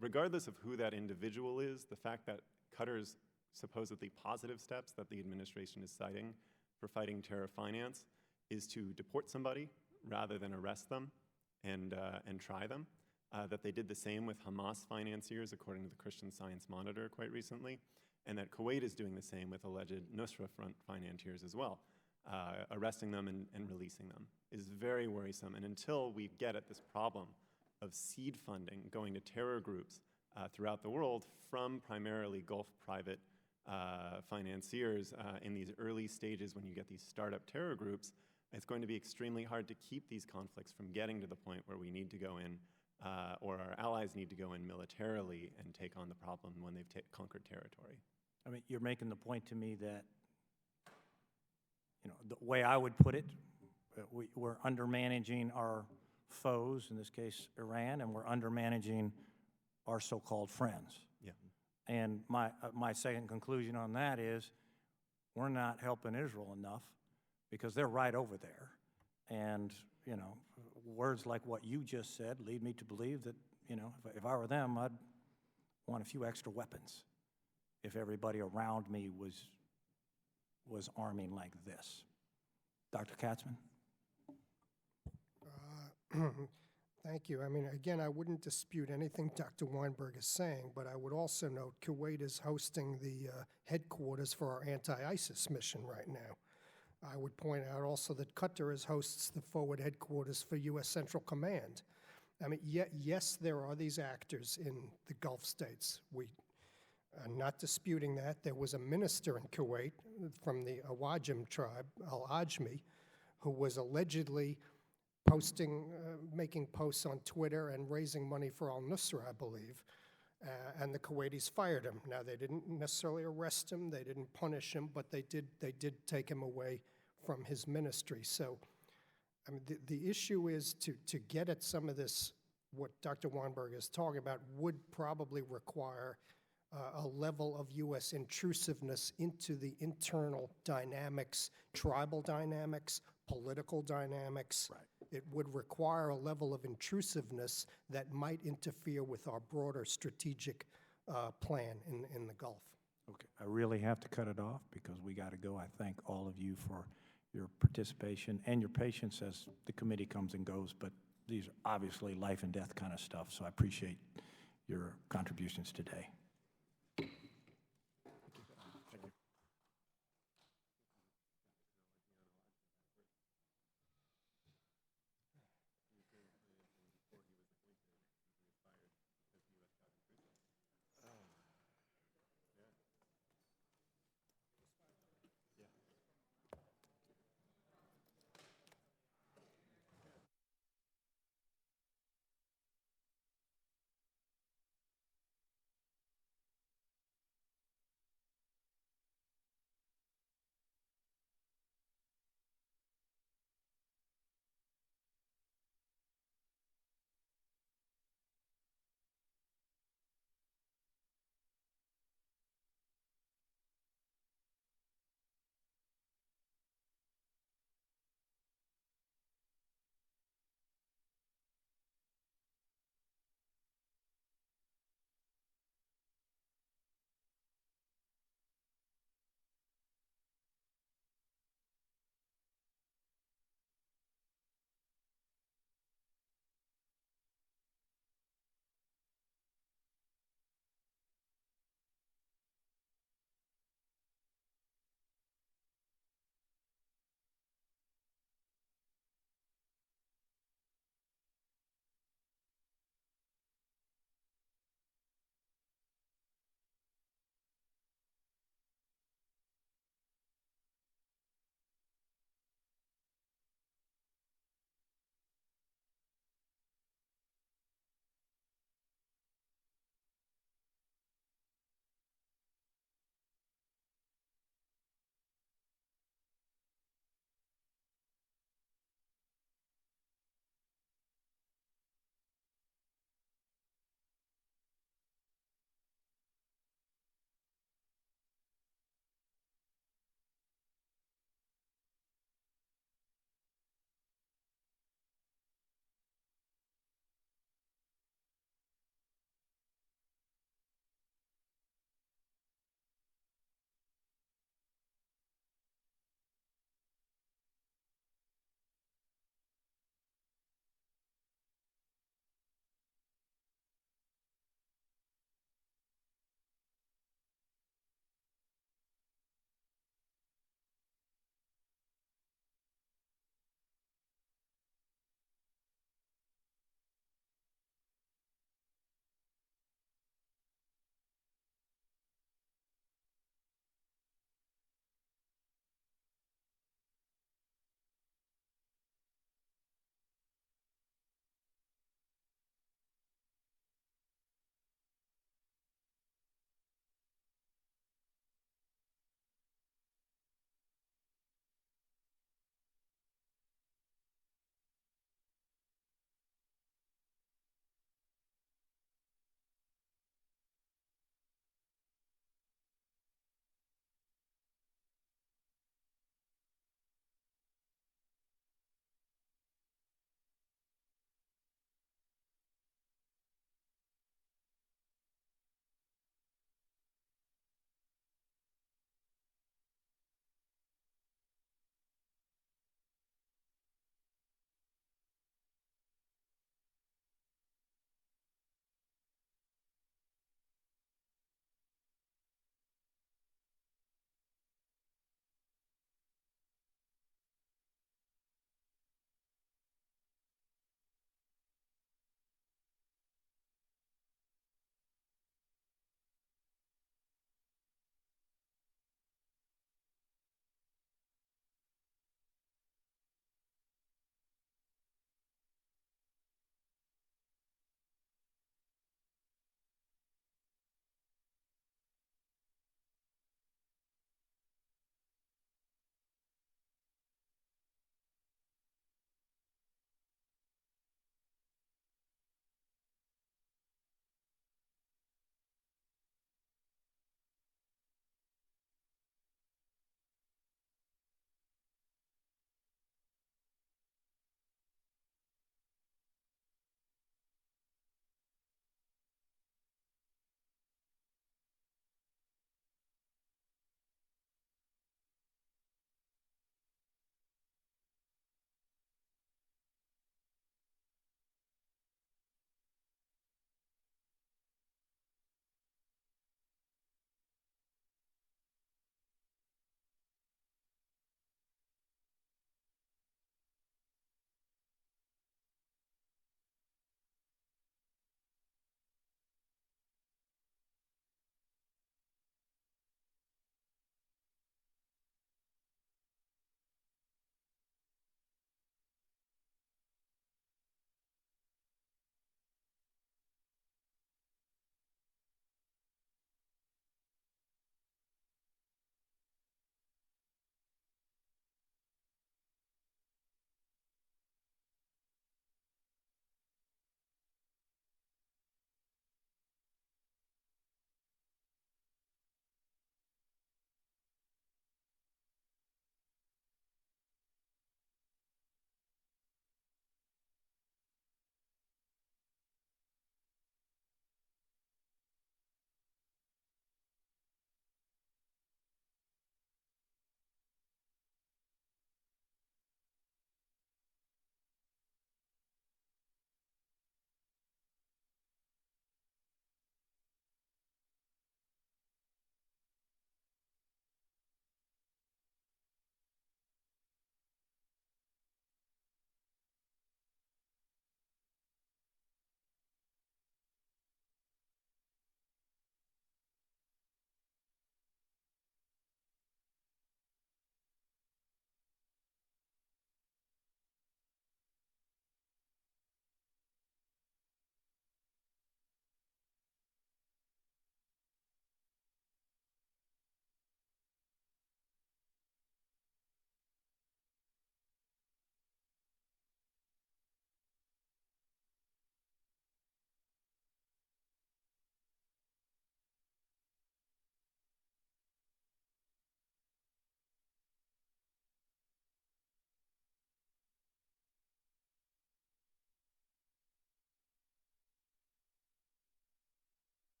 Regardless of who that individual is, the fact that Qatar's supposedly positive steps that the administration is citing for fighting terror finance is to deport somebody rather than arrest them and try them. That they did the same with Hamas financiers, according to the Christian Science Monitor quite recently, and that Kuwait is doing the same with alleged Nusra Front financiers as well. Arresting them and releasing them is very worrisome. And until we get at this problem of seed funding going to terror groups throughout the world from primarily Gulf private financiers in these early stages when you get these startup terror groups, it's going to be extremely hard to keep these conflicts from getting to the point where we need to go in or our allies need to go in militarily and take on the problem when they've conquered territory. I mean, you're making the point to me that, you know, the way I would put it, we're undermanaging our foes, in this case Iran, and we're undermanaging our so-called friends. Yeah. And my second conclusion on that is we're not helping Israel enough because they're right over there. And, you know, words like what you just said lead me to believe that, you know, if I were them, I'd want a few extra weapons if everybody around me was arming like this. Dr. Katzman? Thank you. I mean, again, I wouldn't dispute anything Dr. Weinberg is saying, but I would also note Kuwait is hosting the headquarters for our anti-ISIS mission right now. I would point out also that Qatar hosts the forward headquarters for U.S. Central Command. I mean, yes, there are these actors in the Gulf states. We are not disputing that. There was a minister in Kuwait from the Awajim tribe, Al-Ajmi, who was allegedly making posts on Twitter and raising money for al-Nusra, I believe. And the Kuwaitis fired him. Now, they didn't necessarily arrest him, they didn't punish him, but they did take him away from his ministry. So, I mean, the issue is to get at some of this, what Dr. Weinberg is talking about, would probably require a level of U.S. intrusiveness into the internal dynamics, tribal dynamics, political dynamics. Right. It would require a level of intrusiveness that might interfere with our broader strategic plan in the Gulf. Okay, I really have to cut it off because we got to go. I thank all of you for your participation and your patience as the committee comes and goes, but these are obviously life and death kind of stuff, so I appreciate your contributions today.